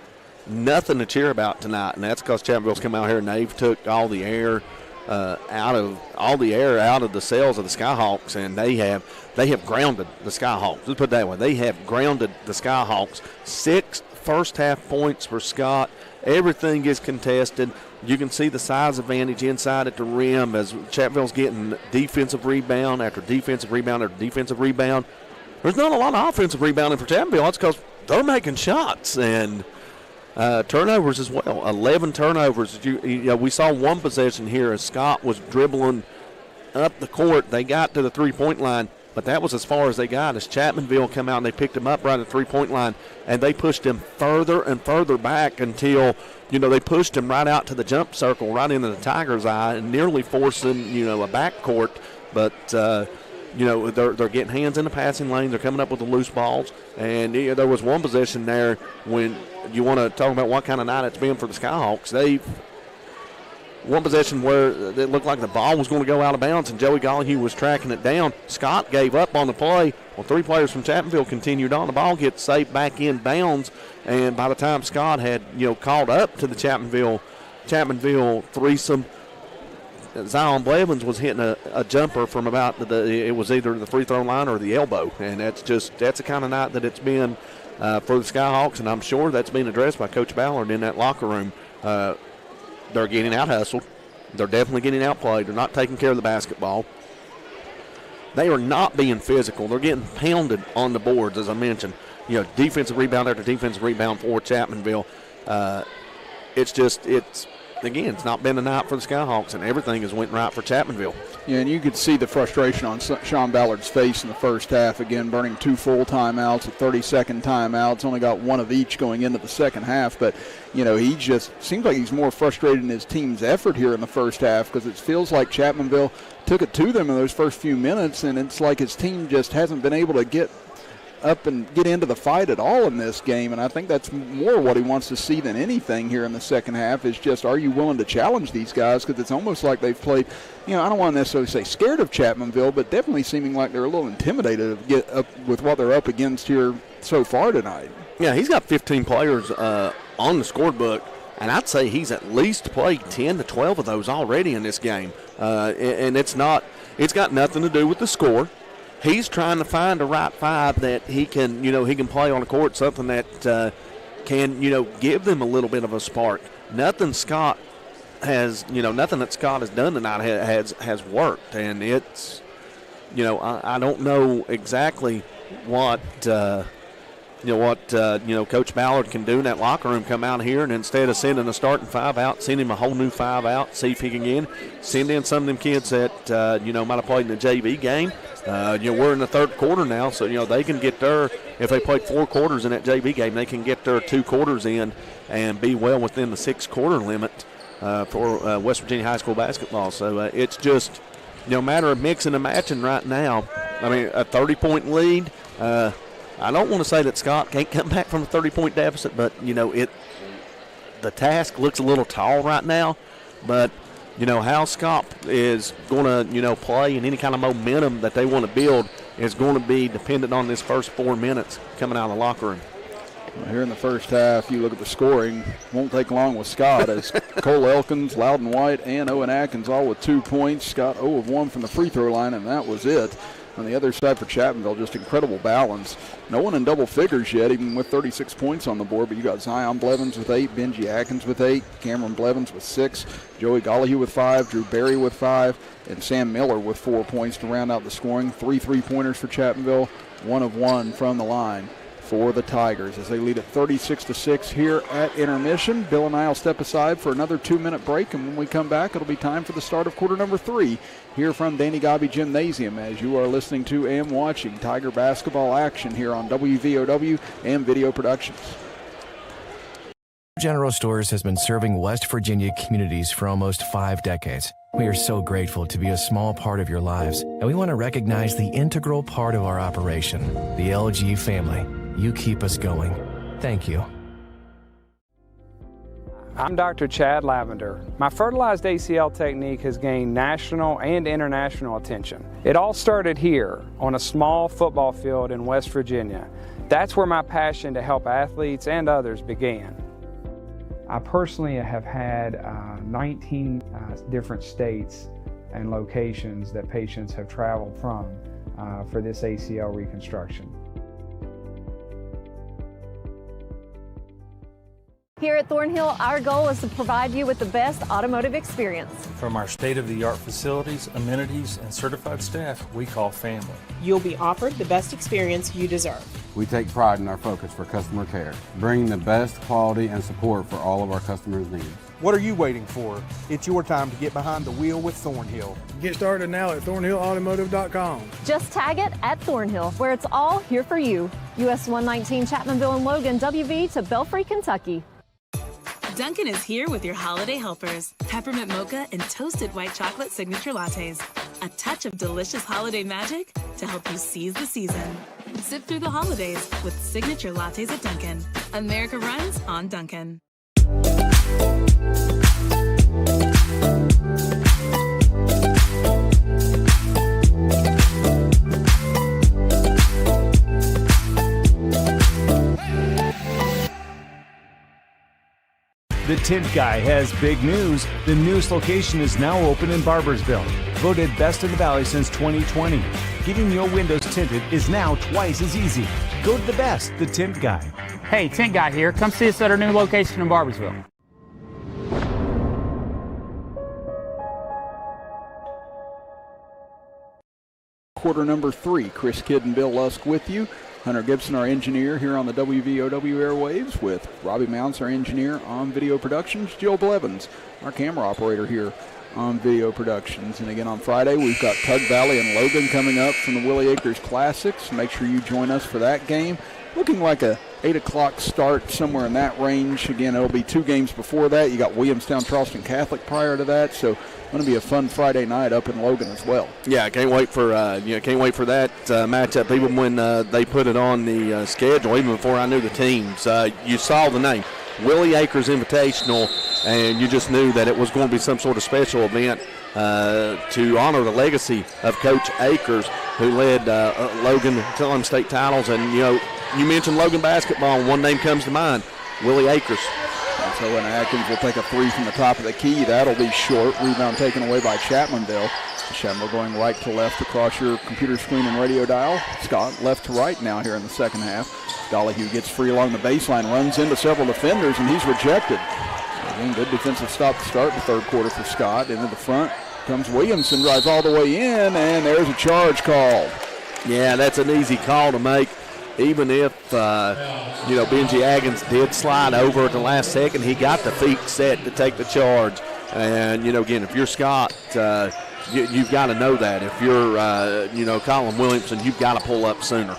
nothing to cheer about tonight, and that's because Chapmanville's come out here and they've took all the air out of the sails of the Skyhawks, and they have grounded the Skyhawks. Let's put it that way. They have grounded the Skyhawks. 6 first half points for Scott. Everything is contested. You can see the size advantage inside at the rim as Chapmanville's getting defensive rebound after defensive rebound after defensive rebound. There's not a lot of offensive rebounding for Chapmanville. That's because they're making shots, and turnovers as well. 11 turnovers. You know, we saw one possession here as Scott was dribbling up the court. They got to the three-point line, but that was as far as they got as Chapmanville come out and they picked him up right at the three-point line, and they pushed him further and further back until, you know, they pushed him right out to the jump circle, right into the Tiger's eye, and nearly forcing, you know, a backcourt. But, you know, they're getting hands in the passing lane. They're coming up with the loose balls. And you know, there was one possession there when you want to talk about what kind of night it's been for the Skyhawks. One possession where it looked like the ball was going to go out of bounds and Joey Gollihue was tracking it down. Scott gave up on the play. Well, 3 players from Chapmanville continued on. The ball gets saved back in bounds, and by the time Scott had, you know, called up to the Chapmanville threesome, Zion Blevins was hitting a jumper from about it was either the free throw line or the elbow, and that's the kind of night that it's been for the Skyhawks, and I'm sure that's been addressed by Coach Ballard in that locker room. They're getting out hustled. They're definitely getting outplayed. They're not taking care of the basketball. They are not being physical. They're getting pounded on the boards, as I mentioned. You know, defensive rebound after defensive rebound for Chapmanville. It's again, it's not been a night for the Skyhawks, and everything has went right for Chapmanville. Yeah, and you could see the frustration on Sean Ballard's face in the first half. Again, burning 2 full timeouts, a 30-second timeouts. Only got one of each going into the second half. But, he just seems like he's more frustrated in his team's effort here in the first half, because it feels like Chapmanville took it to them in those first few minutes, and it's like his team just hasn't been able to get up and get into the fight at all in this game. And I think that's more what he wants to see than anything here in the second half, is just, are you willing to challenge these guys? Because it's almost like they've played, I don't want to necessarily say scared of Chapmanville, but definitely seeming like they're a little intimidated to get up with what they're up against here so far tonight. Yeah, he's got 15 players on the scorebook, and I'd say he's at least played 10 to 12 of those already in this game. And it's got nothing to do with the score. He's trying to find the right five that he can play on the court, something that can, give them a little bit of a spark. Nothing that Scott has done tonight has worked, and it's, I don't know exactly what Coach Ballard can do in that locker room. Come out here and instead of sending a starting five out, send him a whole new five out, see if he can send in some of them kids that might have played in the JV game. We're in the third quarter now, so they can get their, if they played 4 quarters in that JV game, they can get their 2 quarters in and be well within the 6-quarter limit for West Virginia high school basketball. So it's just a matter of mixing and matching right now. I mean, a 30-point lead. I don't want to say that Scott can't come back from a 30-point deficit, but the task looks a little tall right now. But how Scott is going to, play and any kind of momentum that they want to build is going to be dependent on this first 4 minutes coming out of the locker room. Well, here in the first half, you look at the scoring, won't take long with Scott as Cole Elkins, Loudon White, and Owen Atkins all with 2 points. Scott 0 of 1 from the free throw line, and that was it. On the other side for Chapmanville, just incredible balance. No one in double figures yet, even with 36 points on the board, but you got Zion Blevins with 8, Benji Atkins with 8, Cameron Blevins with 6, Joey Gollihue with 5, Drew Berry with 5, and Sam Miller with 4 points to round out the scoring. 3 3-pointers for Chapmanville, 1 of 1 from the line for the Tigers as they lead at 36-6 here at intermission. Bill and I will step aside for another 2-minute break, and when we come back, it'll be time for the start of quarter number 3 here from Danny Gobby Gymnasium as you are listening to and watching Tiger basketball action here on WVOW and Video Productions. General Stores has been serving West Virginia communities for almost 5 decades. We are so grateful to be a small part of your lives, and we want to recognize the integral part of our operation, the LG family. You keep us going. Thank you. I'm Dr. Chad Lavender. My fertilized ACL technique has gained national and international attention. It all started here on a small football field in West Virginia. That's where my passion to help athletes and others began. I personally have had 19 different states and locations that patients have traveled from for this ACL reconstruction. Here at Thornhill, our goal is to provide you with the best automotive experience. From our state-of-the-art facilities, amenities, and certified staff we call family. You'll be offered the best experience you deserve. We take pride in our focus for customer care, bringing the best quality and support for all of our customers' needs. What are you waiting for? It's your time to get behind the wheel with Thornhill. Get started now at thornhillautomotive.com. Just tag it at Thornhill, where it's all here for you. US 119 Chapmanville and Logan, WV to Belfry, Kentucky. Dunkin' is here with your holiday helpers. Peppermint mocha and toasted white chocolate signature lattes. A touch of delicious holiday magic to help you seize the season. Sip through the holidays with signature lattes at Dunkin'. America runs on Dunkin'. The Tint Guy has big news. The newest location is now open in Barboursville. Voted best in the Valley since 2020. Getting your windows tinted is now twice as easy. Go to the best, The Tint Guy. Hey, Tint Guy here. Come see us at our new location in Barboursville. Quarter number 3, Chris Kidd and Bill Lusk with you. Hunter Gibson, our engineer here on the WVOW airwaves, with Robbie Mounts, our engineer on video productions, Jill Blevins, our camera operator here on video productions. And again, on Friday, we've got Tug Valley and Logan coming up from the Willie Acres Classics. Make sure you join us for that game. Looking like a 8 o'clock start, somewhere in that range. Again, it'll be 2 games before that. You got Williamstown Charleston Catholic prior to that, so going to be a fun Friday night up in Logan as well. Yeah, I can't wait for that matchup. Even when they put it on the schedule, even before I knew the teams, you saw the name Willie Acres Invitational, and you just knew that it was going to be some sort of special event to honor the legacy of Coach Acres, who led Logan to them state titles. And you mentioned Logan basketball, and one name comes to mind: Willie Acres. So Owen Atkins will take a 3 from the top of the key. That'll be short. Rebound taken away by Chapmanville. Chapmanville going right to left across your computer screen and radio dial. Scott left to right now here in the second half. Dollahue gets free along the baseline, runs into several defenders, and he's rejected. Again, good defensive stop to start the third quarter for Scott. Into the front comes Williamson, drives all the way in, and there's a charge called. Yeah, that's an easy call to make. Even if, Benji Atkins did slide over at the last second, he got the feet set to take the charge. And, again, if you're Scott, you've got to know that. If you're, Colin Williamson, you've got to pull up sooner.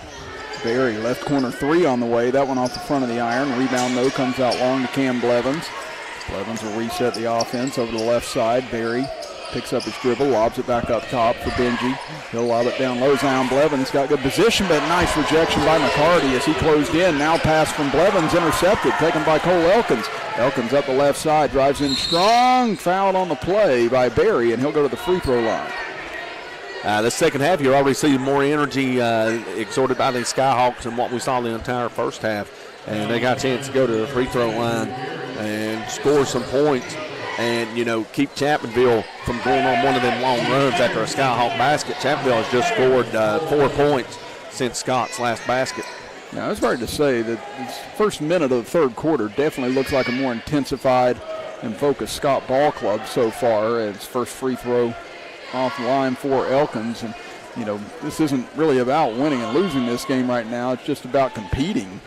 Berry, left corner 3 on the way. That one off the front of the iron. Rebound, though, comes out long to Cam Blevins. Blevins will reset the offense over to the left side. Berry picks up his dribble, lobs it back up top for Benji. He'll lob it down low. Zion Blevins got good position, but nice rejection by McCarty as he closed in. Now pass from Blevins, intercepted, taken by Cole Elkins. Elkins up the left side, drives in strong, fouled on the play by Berry, and he'll go to the free throw line. The second half, you're already seeing more energy exerted by the Skyhawks than what we saw the entire first half. And they got a chance to go to the free throw line and score some points and, keep Chapmanville from going on one of them long runs after a Skyhawk basket. Chapmanville has just scored 4 points since Scott's last basket. Now, it's hard to say that this first minute of the third quarter definitely looks like a more intensified and focused Scott ball club so far, as first free throw off the line for Elkins. And, this isn't really about winning and losing this game right now. It's just about competing.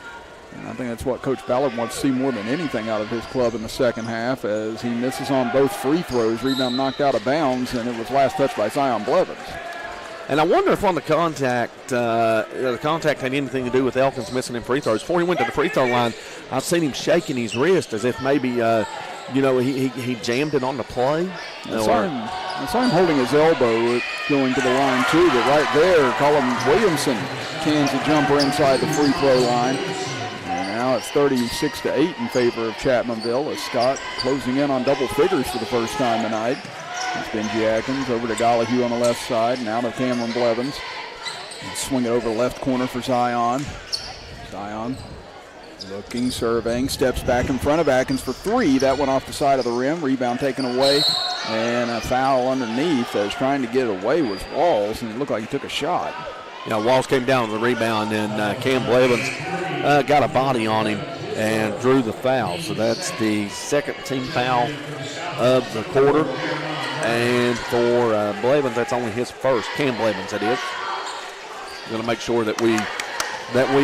And I think that's what Coach Ballard wants to see more than anything out of his club in the second half, as he misses on both free throws. Rebound knocked out of bounds, and it was last touched by Zion Blevins. And I wonder if on the contact had anything to do with Elkins missing in free throws. Before he went to the free throw line, I've seen him shaking his wrist as if maybe, he jammed it on the play. I saw him holding his elbow going to the line too, but right there, Colin Williamson cans a jumper inside the free throw line. Now it's 36-8 in favor of Chapmanville, as Scott closing in on double figures for the first time tonight. It's Benji Atkins over to Dollahue on the left side, now to Cameron Blevins. And swing it over the left corner for Zion. Zion looking, surveying, steps back in front of Atkins for 3. That one off the side of the rim. Rebound taken away, and a foul underneath as trying to get it away was Walls, and it looked like he took a shot. Walls came down with the rebound, and Cam Blevins got a body on him and drew the foul. So that's the second team foul of the quarter. And for Blevins, that's only his first. Cam Blevins, it is. Going to make sure that we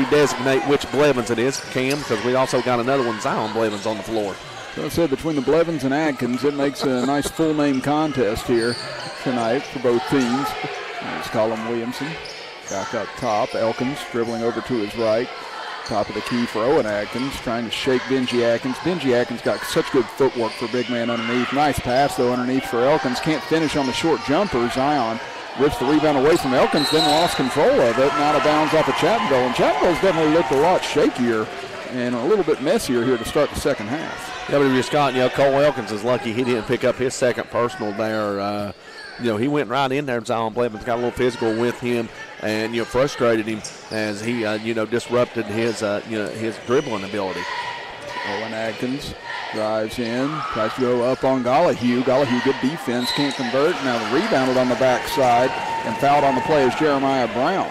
designate which Blevins it is, Cam, because we also got another one, Zion Blevins, on the floor. So I said between the Blevins and Atkins, it makes a nice full name contest here tonight for both teams. There's Colin Williamson. Back up top, Elkins dribbling over to his right. Top of the key for Owen Atkins, trying to shake Benji Atkins. Benji Atkins got such good footwork for big man underneath. Nice pass, though, underneath for Elkins. Can't finish on the short jumper. Zion rips the rebound away from Elkins, then lost control of it, and out of bounds off of Chapmanville. And Chapmanville's definitely looked a lot shakier and a little bit messier here to start the second half. Yeah, but if you're Scott, Cole Elkins is lucky he didn't pick up his second personal there. He went right in there. Zion Blevins got a little physical with him and, frustrated him as he, disrupted his dribbling ability. Owen Atkins drives in, tries to go up on Dollahue. Dollahue, good defense, can't convert. Now rebounded on the backside and fouled on the play is Jeremiah Brown.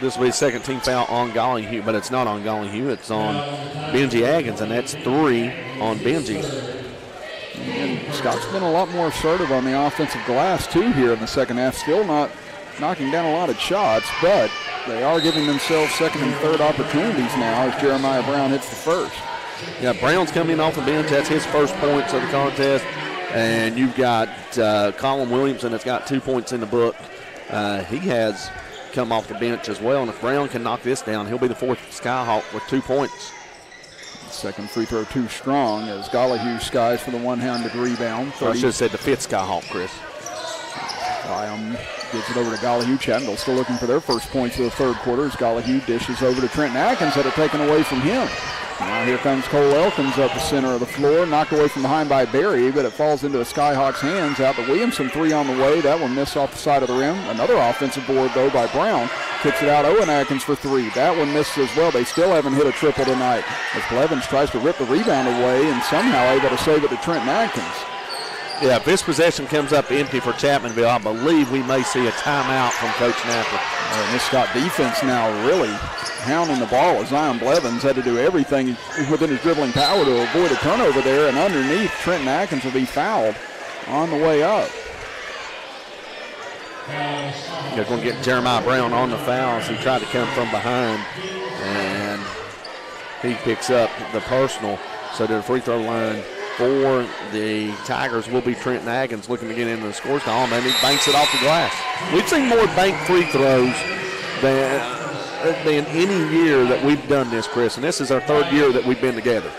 This will be second team foul on Dollahue, but it's not on Dollahue. It's on Benji Atkins, and that's 3 on Benji. And Scott's been a lot more assertive on the offensive glass, too, here in the second half. Still not knocking down a lot of shots, but they are giving themselves second and third opportunities now as Jeremiah Brown hits the first. Yeah, Brown's coming off the bench. That's his first points of the contest. And you've got Colin Williamson that's got 2 points in the book. He has come off the bench as well. And if Brown can knock this down, he'll be the fourth Skyhawk with 2 points. Second free throw too strong as Gollihue skies for the one-handed rebound. I should have said the fifth Skyhawk, Chris. Gets it over to Gollihue. Chapmanville still looking for their first points of the third quarter as Gollihue dishes over to Trenton Atkins, had it taken away from him. Now here comes Cole Elkins up the center of the floor, knocked away from behind by Berry, but it falls into the Skyhawks' hands. Out to Williamson, 3 on the way. That one missed off the side of the rim. Another offensive board, though, by Brown. Kicks it out, Owen Atkins for 3. That one missed as well. They still haven't hit a triple tonight as Blevins tries to rip the rebound away and somehow able to save it to Trenton Atkins. Yeah, if this possession comes up empty for Chapmanville, I believe we may see a timeout from Coach Napper. And this Scott defense now really hounding the ball as Zion Blevins had to do everything within his dribbling power to avoid a turnover there, and underneath Trenton Atkins will be fouled on the way up. They're going to get Jeremiah Brown on the foul as he tried to come from behind, and he picks up the personal. So to the free throw line for the Tigers will be Trenton Atkins looking to get into the scores column, and he banks it off the glass. We've seen more bank free throws than any year that we've done this, Chris, and this is our third year that we've been together.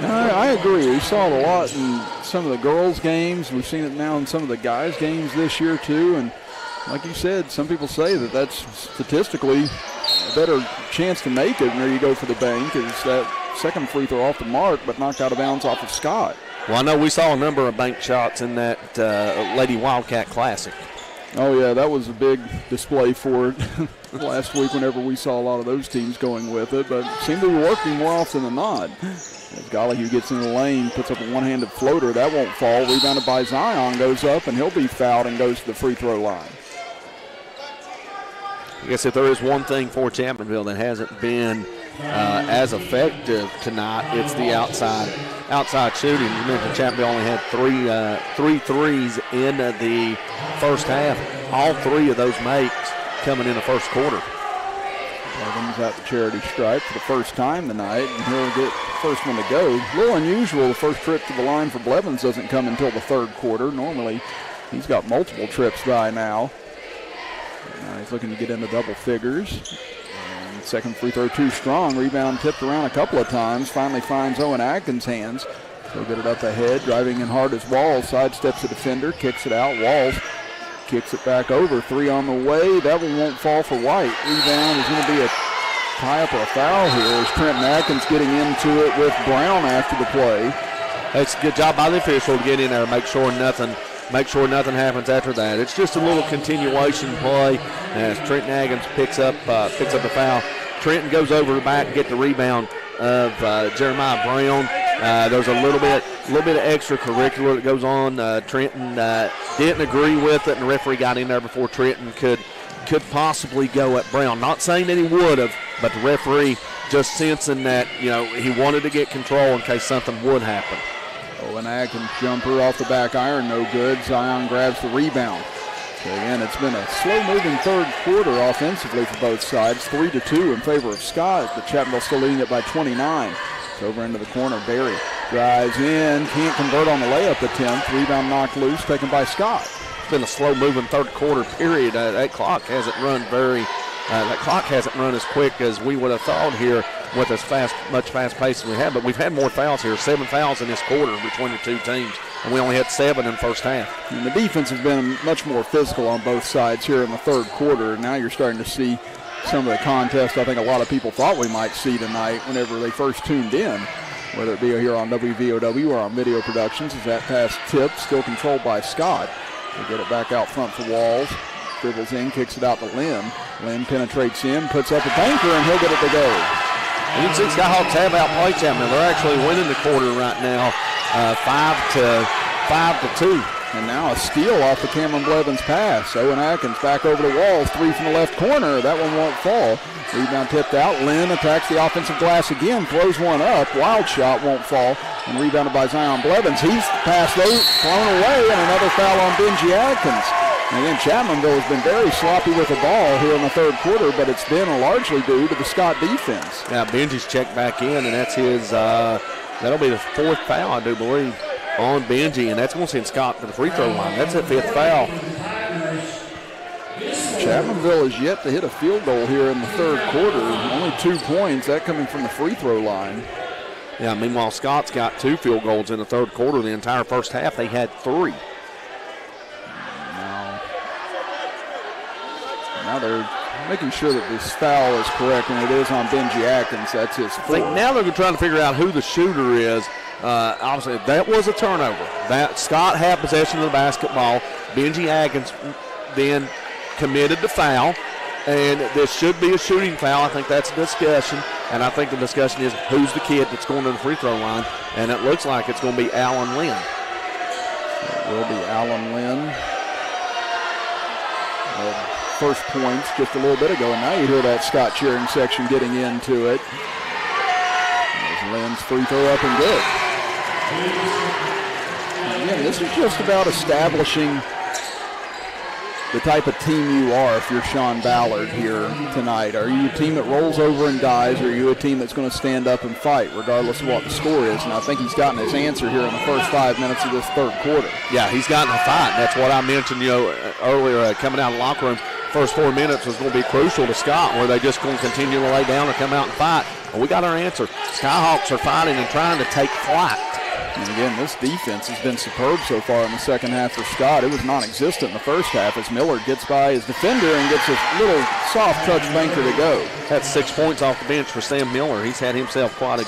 I agree. We saw it a lot in some of the girls' games. We've seen it now in some of the guys' games this year, too. And like you said, some people say that that's statistically a better chance to make it when you go for the bank is that second free throw off the mark, but knocked out of bounds off of Scott. Well, I know we saw a number of bank shots in that Lady Wildcat Classic. Oh, yeah, that was a big display for it last week whenever we saw a lot of those teams going with it, but it seemed to be working more often than not. As Gollihue gets in the lane, puts up a one-handed floater. That won't fall. Rebounded by Zion, goes up, and he'll be fouled and goes to the free throw line. I guess if there is one thing for Chapmanville that hasn't been as effective tonight, it's the outside shooting. You mentioned Chapmanville only had three threes in the first half. All 3 of those makes coming in the first quarter. Evans at the charity stripe for the first time tonight, and he'll get the first one to go. A little unusual, the first trip to the line for Blevins doesn't come until the third quarter. Normally, he's got multiple trips by now. Now he's looking to get into double figures. And second free throw too strong. Rebound tipped around a couple of times. Finally finds Owen Atkins' hands. He'll get it up ahead. Driving in hard as Walls. Sidesteps the defender. Kicks it out. Walls kicks it back over. 3 on the way. That one won't fall for White. Rebound is going to be a tie-up or a foul here as Trenton Atkins getting into it with Brown after the play. That's a good job by the official to get in there and make sure nothing happens after that. It's just a little continuation play as Trenton Atkins picks up the foul. Trenton goes over the back to get the rebound of Jeremiah Brown. There's a little bit of extracurricular that goes on. Trenton didn't agree with it, and the referee got in there before Trenton could possibly go at Brown. Not saying that he would have, but the referee just sensing that he wanted to get control in case something would happen. Owen Atkins jumper off the back iron, no good. Zion grabs the rebound. So again, it's been a slow-moving third quarter offensively for both sides. 3-2 in favor of Scott, but Chapmanville still leading it by 29. It's over into the corner. Barry drives in, can't convert on the layup attempt. Rebound knocked loose, taken by Scott. It's been a slow-moving third quarter period. That clock hasn't run as quick as we would have thought here with as much fast pace as we have, but we've had more fouls here, 7 fouls in this quarter between the two teams, and we only had 7 in the first half. And the defense has been much more physical on both sides here in the third quarter. Now you're starting to see some of the contests I think a lot of people thought we might see tonight whenever they first tuned in, whether it be here on WVOW or on Video Productions, as that pass tipped, still controlled by Scott. They get it back out front for Walls. Dribbles in, kicks it out to Lynn. Lynn penetrates in, puts up a banker, and he'll get it to go. And you can see Skyhawks have outplayed Chapman. They're actually winning the quarter right now, 5-2. And now a steal off the Cameron Blevins pass. Owen Atkins back over the Walls, 3 from the left corner. That one won't fall. Rebound tipped out. Lynn attacks the offensive glass again, throws one up. Wild shot won't fall. And rebounded by Zion Blevins. He's passed thrown away, and another foul on Benji Atkins. And again, Chapmanville has been very sloppy with the ball here in the third quarter, but it's been largely due to the Scott defense. Yeah, Benji's checked back in, and that's his, that'll be the fourth foul, I do believe, on Benji, and that's going to send Scott to the free throw line. That's a fifth foul. Chapmanville is yet to hit a field goal here in the third quarter. Only 2 points, that coming from the free throw line. Yeah, meanwhile, Scott's got 2 field goals in the third quarter. The entire first half, they had 3. Now they're making sure that this foul is correct, and it is on Benji Atkins. That's his fourth. I think now they're trying to figure out who the shooter is. Obviously, that was a turnover. That Scott had possession of the basketball. Benji Atkins then committed the foul, and this should be a shooting foul. I think that's a discussion, and I think the discussion is who's the kid that's going to the free throw line, and it looks like it's going to be Alan Lynn. It will be Alan Lynn. First points just a little bit ago, and now you hear that Scott cheering section getting into it. There's Lynn's free throw up and good. Again, this is just about establishing the type of team you are if you're Sean Ballard here tonight. Are you a team that rolls over and dies, or are you a team that's going to stand up and fight regardless of what the score is? And I think he's gotten his answer here in the first 5 minutes of this third quarter. Yeah, he's gotten a fight. That's what I mentioned, earlier coming out of the locker room. First 4 minutes was going to be crucial to Scott, where they just going to continue to lay down or come out and fight. Well, we got our answer. Skyhawks are fighting and trying to take flight. And again, this defense has been superb so far in the second half for Scott. It was non-existent in the first half as Miller gets by his defender and gets a little soft touch banker to go. That's 6 points off the bench for Sam Miller. He's had himself quite a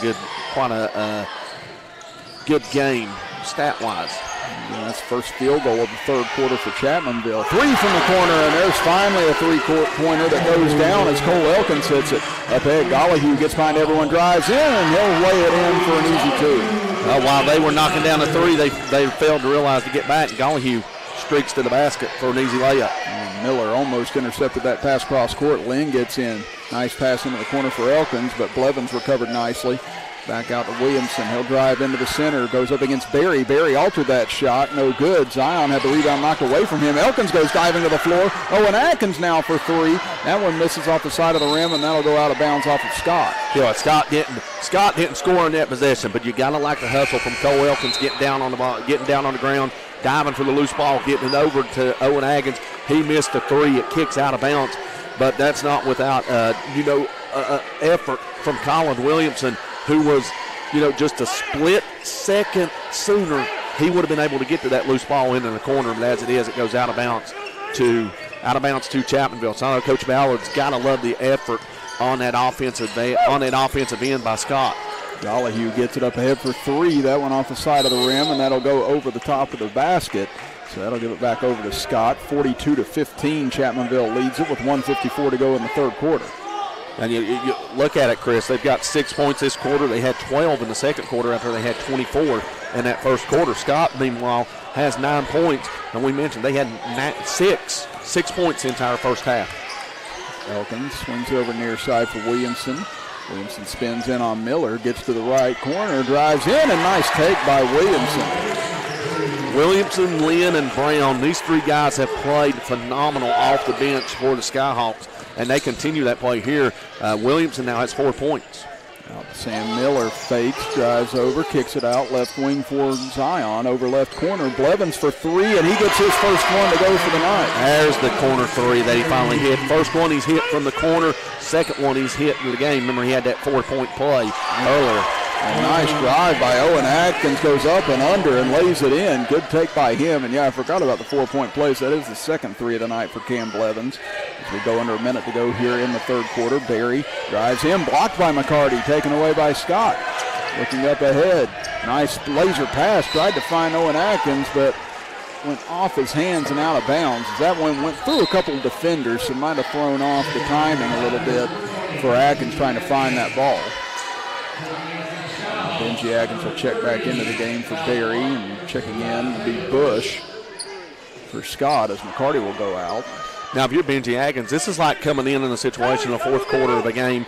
good game stat-wise. And that's the first field goal of the third quarter for Chapmanville. 3 from the corner, and there's finally a three-pointer that goes down as Cole Elkins hits it. Up ahead, Gollihue gets behind everyone, drives in, and he'll lay it in for an easy 2. While they were knocking down the 3, they failed to realize to get back. Gollihue streaks to the basket for an easy layup. And Miller almost intercepted that pass cross court. Lynn gets in. Nice pass into the corner for Elkins, but Blevins recovered nicely. Back out to Williamson. He'll drive into the center. Goes up against Barry. Barry altered that shot. No good. Zion had the rebound knocked away from him. Elkins goes diving to the floor. Owen Atkins now for 3. That one misses off the side of the rim, and that'll go out of bounds off of Scott. Yeah, Scott didn't score on that possession, but you gotta like the hustle from Cole Elkins getting down on the ball, getting down on the ground, diving for the loose ball, getting it over to Owen Atkins. He missed the 3. It kicks out of bounds, but that's not without effort from Colin Williamson, who was, just a split second sooner, he would have been able to get to that loose ball into the corner. But as it is, it goes out of bounds to Chapmanville. So I know Coach Ballard's got to love the effort on that offensive end by Scott. Gollihue gets it up ahead for 3. That one off the side of the rim, and that'll go over the top of the basket. So that'll give it back over to Scott. 42-15, Chapmanville leads it with 1:54 to go in the third quarter. And you look at it, Chris, they've got 6 points this quarter. They had 12 in the second quarter after they had 24 in that first quarter. Scott, meanwhile, has 9 points. And we mentioned they had 6 points the entire first half. Elkins swings over near side for Williamson. Williamson spins in on Miller, gets to the right corner, drives in, and nice take by Williamson. Williamson, Lynn, and Brown, these 3 guys have played phenomenal off the bench for the Skyhawks, and they continue that play here. Williamson now has 4 points. Sam Miller fakes, drives over, kicks it out, left wing for Zion, over left corner. Blevins for 3, and he gets his first one to go for the night. There's the corner 3 that he finally hit. First one he's hit from the corner, second one he's hit in the game. Remember, he had that 4-point play earlier. A nice drive by Owen Atkins, goes up and under and lays it in. Good take by him. And, I forgot about the 4-point plays. That is the second 3 of the night for Cam Blevins. As we go under a minute to go here in the third quarter, Barry drives in, blocked by McCarty, taken away by Scott. Looking up ahead. Nice laser pass. Tried to find Owen Atkins, but went off his hands and out of bounds. That one went through a couple of defenders, so might have thrown off the timing a little bit for Atkins trying to find that ball. Benji Atkins will check back into the game for Barry, and checking in will be Bush for Scott as McCarty will go out. Now, if you're Benji Atkins, this is like coming in a situation in the fourth quarter of the game,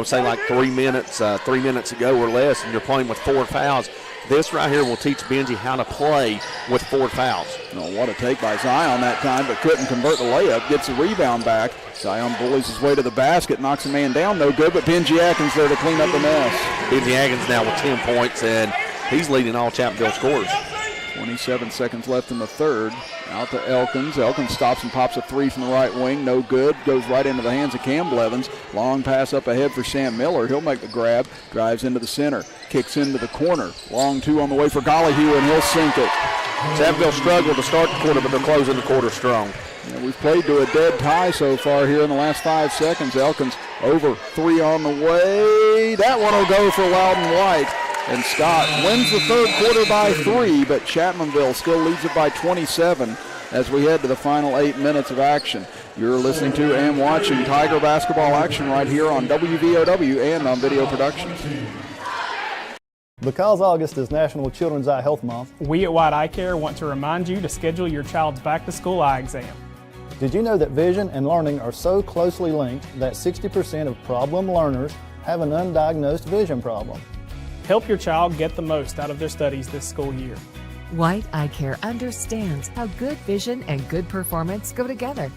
say like 3 minutes ago or less, and you're playing with 4 fouls. This right here will teach Benji how to play with 4 fouls. Oh, what a take by Zion that time, but couldn't convert the layup. Gets the rebound back. Zion bullies his way to the basket, knocks a man down, no good, but Benji Atkins there to clean up the mess. Benji Atkins now with 10 points, and he's leading all Chapmanville scorers. 27 seconds left in the third. Out to Elkins. Elkins stops and pops a 3 from the right wing. No good. Goes right into the hands of Cam Blevins. Long pass up ahead for Sam Miller. He'll make the grab. Drives into the center. Kicks into the corner. Long 2 on the way for Gollihue, and he'll sink it. Chapmanville struggled to start the quarter, but they're closing the quarter strong. Yeah, we've played to a dead tie so far here in the last 5 seconds. Elkins over 3 on the way. That one will go for Loudon White. And Scott wins the third quarter by 3, but Chapmanville still leads it by 27 as we head to the final 8 minutes of action. You're listening to and watching Tiger basketball action right here on WVOW and on Video Productions. Because August is National Children's Eye Health Month, we at White Eye Care want to remind you to schedule your child's back-to-school eye exam. Did you know that vision and learning are so closely linked that 60% of problem learners have an undiagnosed vision problem? Help your child get the most out of their studies this school year. White Eye Care understands how good vision and good performance go together.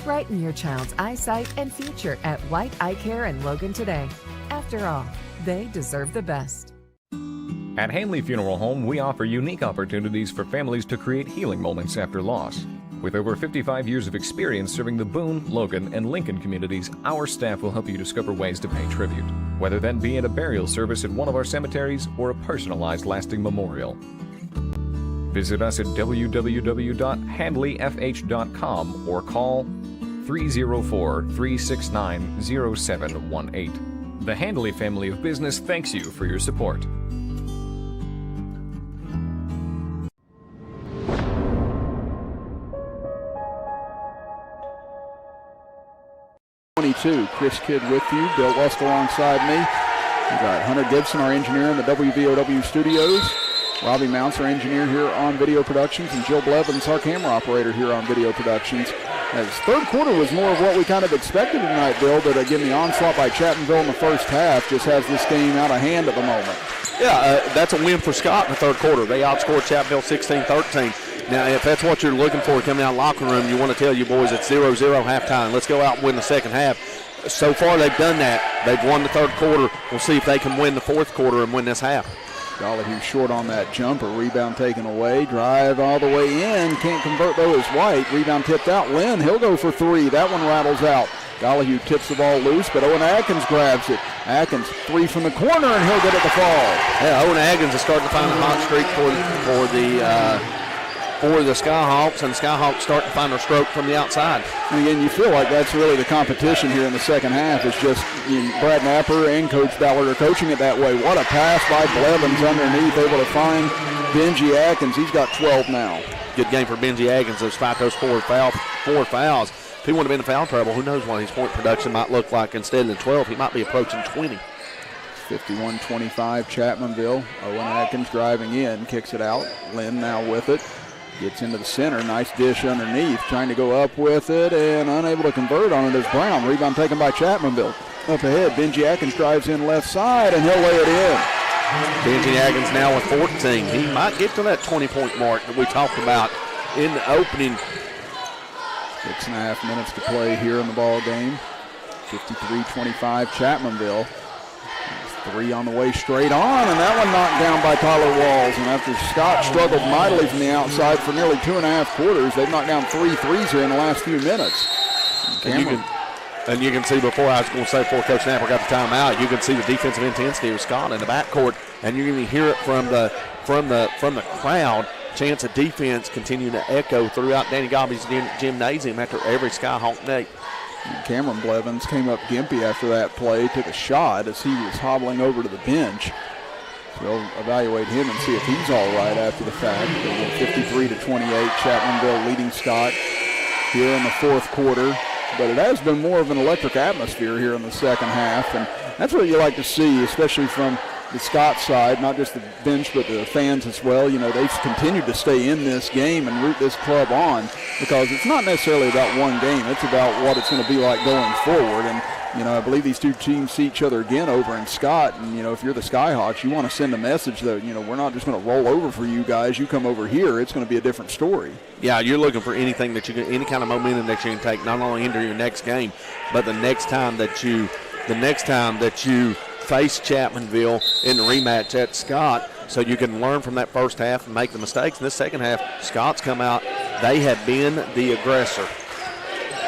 Brighten your child's eyesight and future at White Eye Care in Logan today. After all, they deserve the best. At Hanley Funeral Home, we offer unique opportunities for families to create healing moments after loss. With over 55 years of experience serving the Boone, Logan, and Lincoln communities, our staff will help you discover ways to pay tribute, whether that be at a burial service at one of our cemeteries or a personalized lasting memorial. Visit us at www.handleyfh.com or call 304-369-0718. The Handley family of business thanks you for your support. Chris Kidd with you, Bill West alongside me. We've got Hunter Gibson, our engineer in the WVOW studios. Robbie Mounts, our engineer here on Video Productions, and Jill Blevins, our camera operator here on Video Productions. As third quarter was more of what we kind of expected tonight, Bill, but again, the onslaught by Chapmanville in the first half just has this game out of hand at the moment. Yeah, that's a win for Scott in the third quarter. They outscored Chapmanville 16-13. Now, if that's what you're looking for coming out of the locker room, you want to tell you boys it's 0-0 halftime. Let's go out and win the second half. So far, they've done that. They've won the third quarter. We'll see if they can win the fourth quarter and win this half. Gollihue short on that jumper. Rebound taken away. Drive all the way in. Can't convert, though, is White. Rebound tipped out. Lynn, he'll go for 3. That one rattles out. Gollihue tips the ball loose, but Owen Atkins grabs it. Atkins, 3 from the corner, and he'll get it to fall. Yeah, Owen Atkins is starting to find a hot streak for the Skyhawks, and the Skyhawks start to find their stroke from the outside. And again, you feel like that's really the competition here in the second half. It's just Brad Napper and Coach Ballard are coaching it that way. What a pass by Blevins underneath, able to find Benji Atkins. He's got 12 now. Good game for Benji Atkins, despite those four fouls. If he wouldn't have been in foul trouble, who knows what his point production might look like. Instead of 12, he might be approaching 20. 51-25 Chapmanville. Owen Atkins driving in, kicks it out. Lynn now with it. Gets into the center, nice dish underneath, trying to go up with it and unable to convert on it as Brown. Rebound taken by Chapmanville. Up ahead, Benji Atkins drives in left side and he'll lay it in. Benji Atkins now with 14. He might get to that 20-point mark that we talked about in the opening. 6.5 minutes to play here in the ball game. 53-25 Chapmanville. 3 on the way straight on, and that one knocked down by Tyler Walls. And after Scott struggled mightily from the outside for nearly 2.5 quarters, they've knocked down 3 threes here in the last few minutes. And you can see before I was going to say before Coach Napper got the timeout, you can see the defensive intensity of Scott in the backcourt, and you're going to hear it from the crowd. Chance of defense continuing to echo throughout Danny Gobby's gymnasium after every Skyhawk night. Cameron Blevins came up gimpy after that play, took a shot as he was hobbling over to the bench. So they'll evaluate him and see if he's all right after the fact. 53-28, Chapmanville leading Scott here in the fourth quarter. But it has been more of an electric atmosphere here in the second half, and that's what you like to see, especially from the Scott side, not just the bench, but the fans as well. You know, they've continued to stay in this game and root this club on, because it's not necessarily about one game. It's about what it's going to be like going forward. And I believe these two teams see each other again over in Scott. And, if you're the Skyhawks, you want to send a message that, we're not just going to roll over for you guys. You come over here, it's going to be a different story. Yeah, you're looking for anything that any kind of momentum that you can take, not only into your next game, but the next time that you face Chapmanville in the rematch at Scott, so you can learn from that first half and make the mistakes. In this second half, Scott's come out. They have been the aggressor.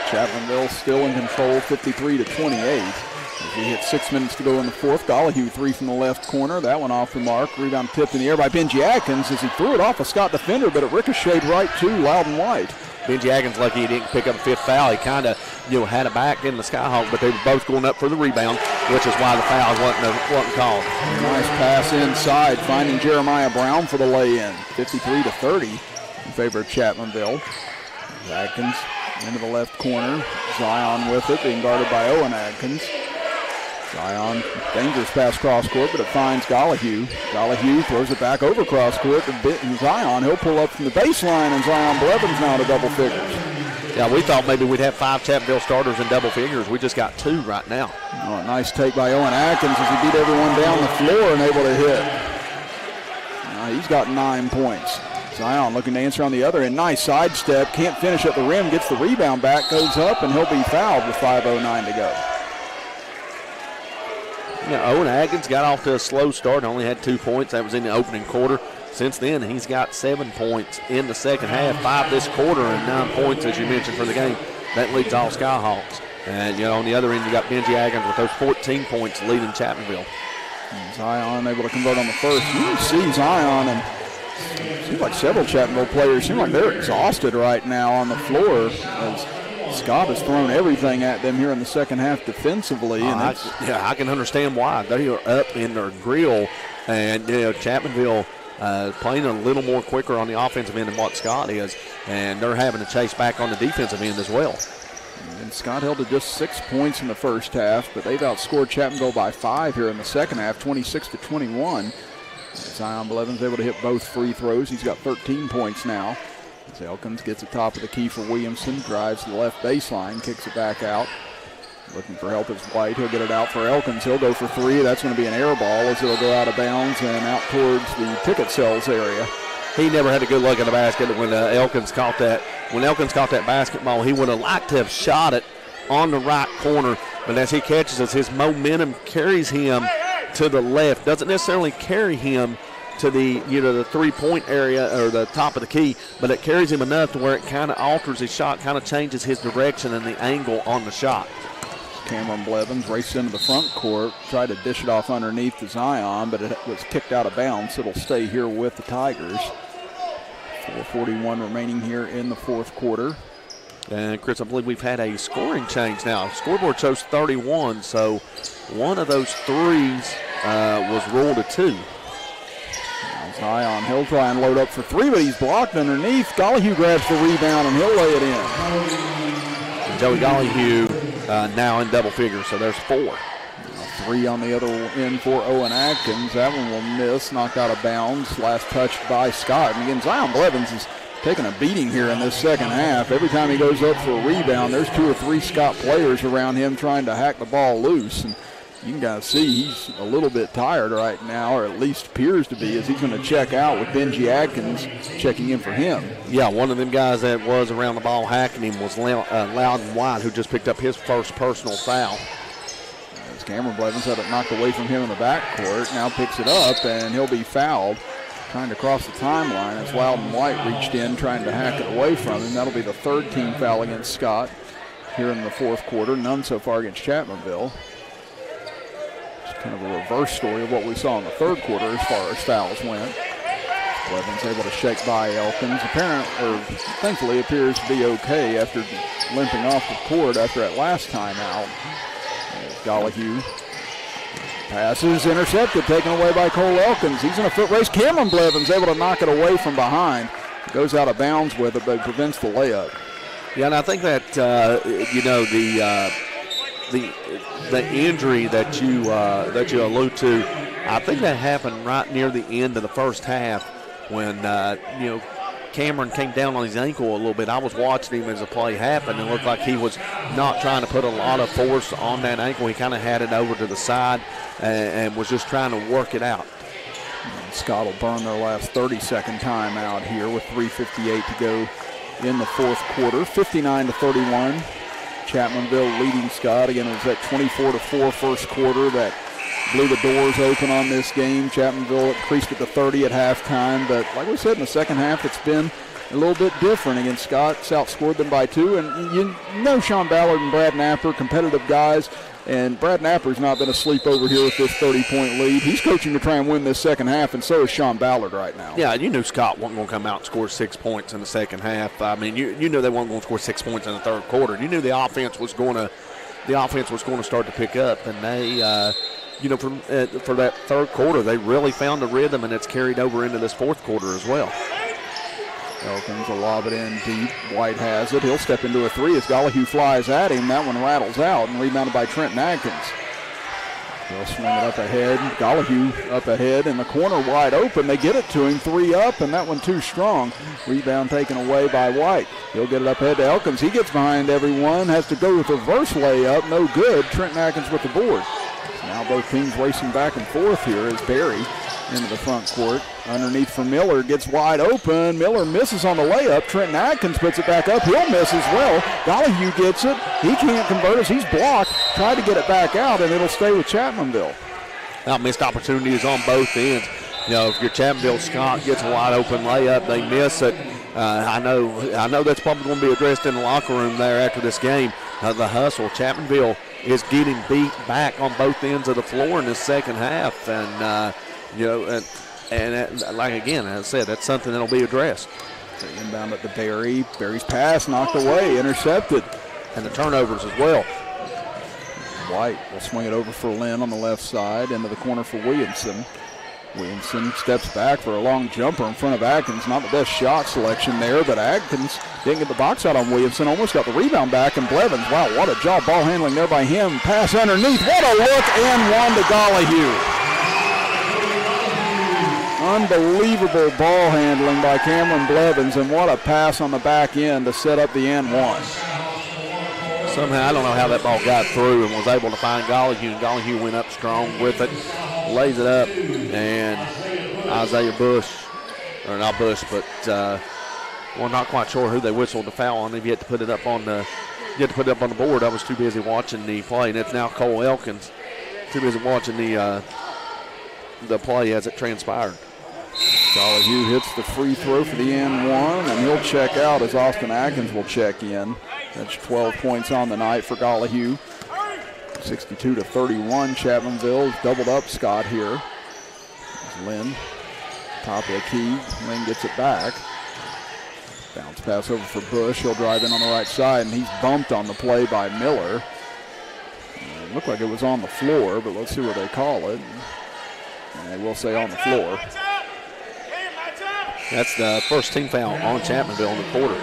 Chapmanville still in control, 53-28. As we hit 6 minutes to go in the fourth, Gollihue three from the left corner. That one off the mark. Rebound tipped in the air by Benji Atkins as he threw it off a Scott defender, but it ricocheted right to Loudon White. Benji Atkins lucky he didn't pick up a fifth foul. He kind of had it back in the Skyhawk, but they were both going up for the rebound, which is why the foul wasn't called. Nice pass inside, finding Jeremiah Brown for the lay-in. 53-30 in favor of Chapmanville. Atkins into the left corner. Zion with it, being guarded by Owen Atkins. Zion, dangerous pass cross court, but it finds Gollihue. Gollihue throws it back over cross court to Zion. He'll pull up from the baseline, and Zion Blevins now to double figures. Yeah, we thought maybe we'd have 5 Chapmanville starters in double figures. We just got 2 right now. Oh, a nice take by Owen Atkins as he beat everyone down the floor and able to hit. Now he's got 9 points. Zion looking to answer on the other end. Nice sidestep. Can't finish at the rim. Gets the rebound back. Goes up, and he'll be fouled with 5:09 to go. Owen Atkins got off to a slow start. Only had 2 points. That was in the opening quarter. Since then, he's got 7 points in the second half. 5 this quarter and 9 points, as you mentioned, for the game. That leads all Skyhawks. And, on the other end, you got Benji Atkins with those 14 points leading Chapmanville. Zion able to convert on the first. You can see Zion, and it seems like several Chapmanville players seem like they're exhausted right now on the floor as Scott has thrown everything at them here in the second half defensively. And I can understand why. They are up in their grill, and Chapmanville playing a little more quicker on the offensive end than what Scott is, and they're having to chase back on the defensive end as well. And Scott held to just 6 points in the first half, but they've outscored Chapmanville by 5 here in the second half, 26-21. Zion Blevins able to hit both free throws. He's got 13 points now. As Elkins gets the top of the key for Williamson, drives to the left baseline, kicks it back out. Looking for help is White. He'll get it out for Elkins. He'll go for 3. That's going to be an air ball as it'll go out of bounds and out towards the ticket sales area. He never had a good look at the basket when Elkins caught that. When Elkins caught that basketball, he would have liked to have shot it on the right corner, but as he catches it, his momentum carries him to the left. Doesn't necessarily carry him to the the 3-point area or the top of the key, but it carries him enough to where it kind of alters his shot, kind of changes his direction and the angle on the shot. Cameron Blevins raced into the front court, tried to dish it off underneath to Zion, but it was kicked out of bounds. It'll stay here with the Tigers. 4:41 remaining here in the fourth quarter. And Chris, I believe we've had a scoring change now. Scoreboard shows 31, so one of those threes was ruled a 2. Zion, he'll try and load up for 3, but he's blocked underneath. Gollihue grabs the rebound, and he'll lay it in. Joey Gollihue now in double figures, so there's 4. 3 on the other end for Owen Atkins. That one will miss, knocked out of bounds. Last touched by Scott. And again, Zion Blevins is taking a beating here in this second half. Every time he goes up for a rebound, there's 2 or 3 Scott players around him trying to hack the ball loose. And you can kind of see he's a little bit tired right now, or at least appears to be, as he's going to check out with Benji Atkins checking in for him. Yeah, one of them guys that was around the ball hacking him was Loudon White, who just picked up his first personal foul. As Cameron Blevins had it knocked away from him in the backcourt, now picks it up, and he'll be fouled. Trying to cross the timeline as Loudon White reached in, trying to hack it away from him. That'll be the 3rd team foul against Scott here in the fourth quarter. None so far against Chapmanville. Kind of a reverse story of what we saw in the third quarter as far as fouls went. Blevins able to shake by Elkins. Thankfully appears to be okay after limping off the court after that last timeout. Gollihue passes intercepted, taken away by Cole Elkins. He's in a foot race. Cameron Blevins able to knock it away from behind. Goes out of bounds with it, but prevents the layup. Yeah, and I think that the injury that you allude to, I think that happened right near the end of the first half when Cameron came down on his ankle a little bit. I was watching him as the play happened, and it looked like he was not trying to put a lot of force on that ankle. He kind of had it over to the side and was just trying to work it out. And Scott will burn their last 30-second timeout here with 3:58 to go in the fourth quarter. 59-31. Chapmanville leading Scott. Again, it was that 24-4 first quarter that blew the doors open on this game. Chapmanville increased it to 30 at halftime, but like we said, in the second half, it's been a little bit different against Scott. Outscored them by 2, and you know Sean Ballard and Brad Napper, competitive guys, and Brad Napper's not been asleep over here with this 30-point lead. He's coaching to try and win this second half, and so is Sean Ballard right now. Yeah, you knew Scott wasn't going to come out and score 6 points in the second half. I mean, you knew they weren't going to score 6 points in the third quarter. You knew the offense was going to start to pick up, and they. For that third quarter, they really found the rhythm, and it's carried over into this fourth quarter as well. Elkins will lob it in deep. White has it. He'll step into a 3 as Gollihue flies at him. That one rattles out and rebounded by Trenton Atkins. They'll swing it up ahead. Gollihue up ahead in the corner, wide open. They get it to him, 3 up, and that one too strong. Rebound taken away by White. He'll get it up ahead to Elkins. He gets behind everyone, has to go with a reverse layup. No good. Trenton Atkins with the board. Now both teams racing back and forth here as Barry into the front court. Underneath for Miller, gets wide open. Miller misses on the layup. Trenton Atkins puts it back up. He'll miss as well. Gollihue gets it. He can't convert as he's blocked. Tried to get it back out, and it'll stay with Chapmanville. Now missed opportunities on both ends. You know, if your Chapmanville Scott gets a wide open layup, they miss it. I know that's probably going to be addressed in the locker room there after this game. The hustle. Chapmanville is getting beat back on both ends of the floor in the second half, and like again, as I said, that's something that'll be addressed. They inbound it to Barry. Barry's pass knocked away, intercepted, and the turnovers as well. White will swing it over for Lynn on the left side into the corner for Williamson. Williamson steps back for a long jumper in front of Atkins. Not the best shot selection there, but Atkins didn't get the box out on Williamson. Almost got the rebound back, and Blevins, wow, what a job ball handling there by him. Pass underneath, what a look, and one to Gollihue. Unbelievable ball handling by Cameron Blevins, and what a pass on the back end to set up the and one. Somehow, I don't know how that ball got through and was able to find Gollihue, and Gollihue went up strong with it. Lays it up, and Isaiah Bush, or not Bush, but not quite sure who they whistled the foul on. He had to put it up on the board. I was too busy watching the play, and it's now Cole Elkins, too busy watching the play as it transpired. Gollihue hits the free throw for the and one, and he'll check out as Austin Atkins will check in. That's 12 points on the night for Gollihue. 62-31, Chapmanville doubled up Scott here. Lynn, top of the key. Lynn gets it back. Bounce pass over for Bush. He'll drive in on the right side, and he's bumped on the play by Miller. It looked like it was on the floor, but let's see what they call it. And they will say on the floor. That's the first team foul on Chapmanville in the quarter.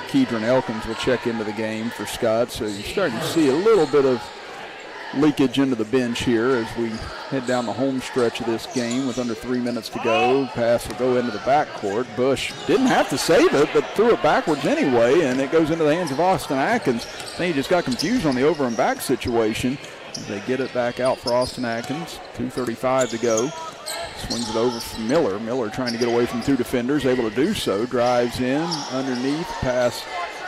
Kedron Elkins will check into the game for Scott, so you're starting to see a little bit of leakage into the bench here as we head down the home stretch of this game with under 3 minutes to go. Pass will go into the backcourt. Bush didn't have to save it, but threw it backwards anyway, and it goes into the hands of Austin Atkins. I think he just got confused on the over and back situation. They get it back out for Austin Atkins. 2:35 to go. Swings it over for Miller. Miller trying to get away from 2 defenders, able to do so. Drives in, underneath, pass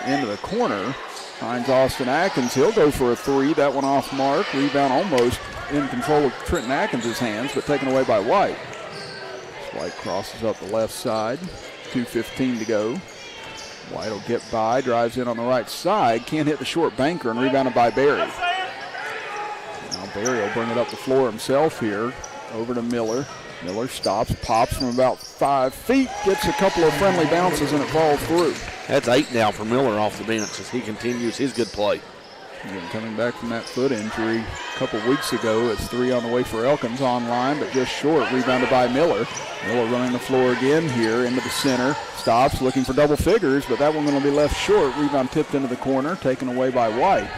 into the corner. Finds Austin Atkins. He'll go for a 3. That one off mark. Rebound almost in control of Trenton Atkins' hands, but taken away by White. White crosses up the left side. 2:15 to go. White will get by, drives in on the right side. Can't hit the short banker, and rebounded by Barry. Now Barry will bring it up the floor himself here. Over to Miller. Miller stops, pops from about 5 feet, gets a couple of friendly bounces, and it falls through. That's 8 now for Miller off the bench as he continues his good play. Again, coming back from that foot injury a couple weeks ago, it's 3 on the way for Elkins online, but just short, rebounded by Miller. Miller running the floor again here into the center. Stops, looking for double figures, but that one going to be left short. Rebound tipped into the corner, taken away by White.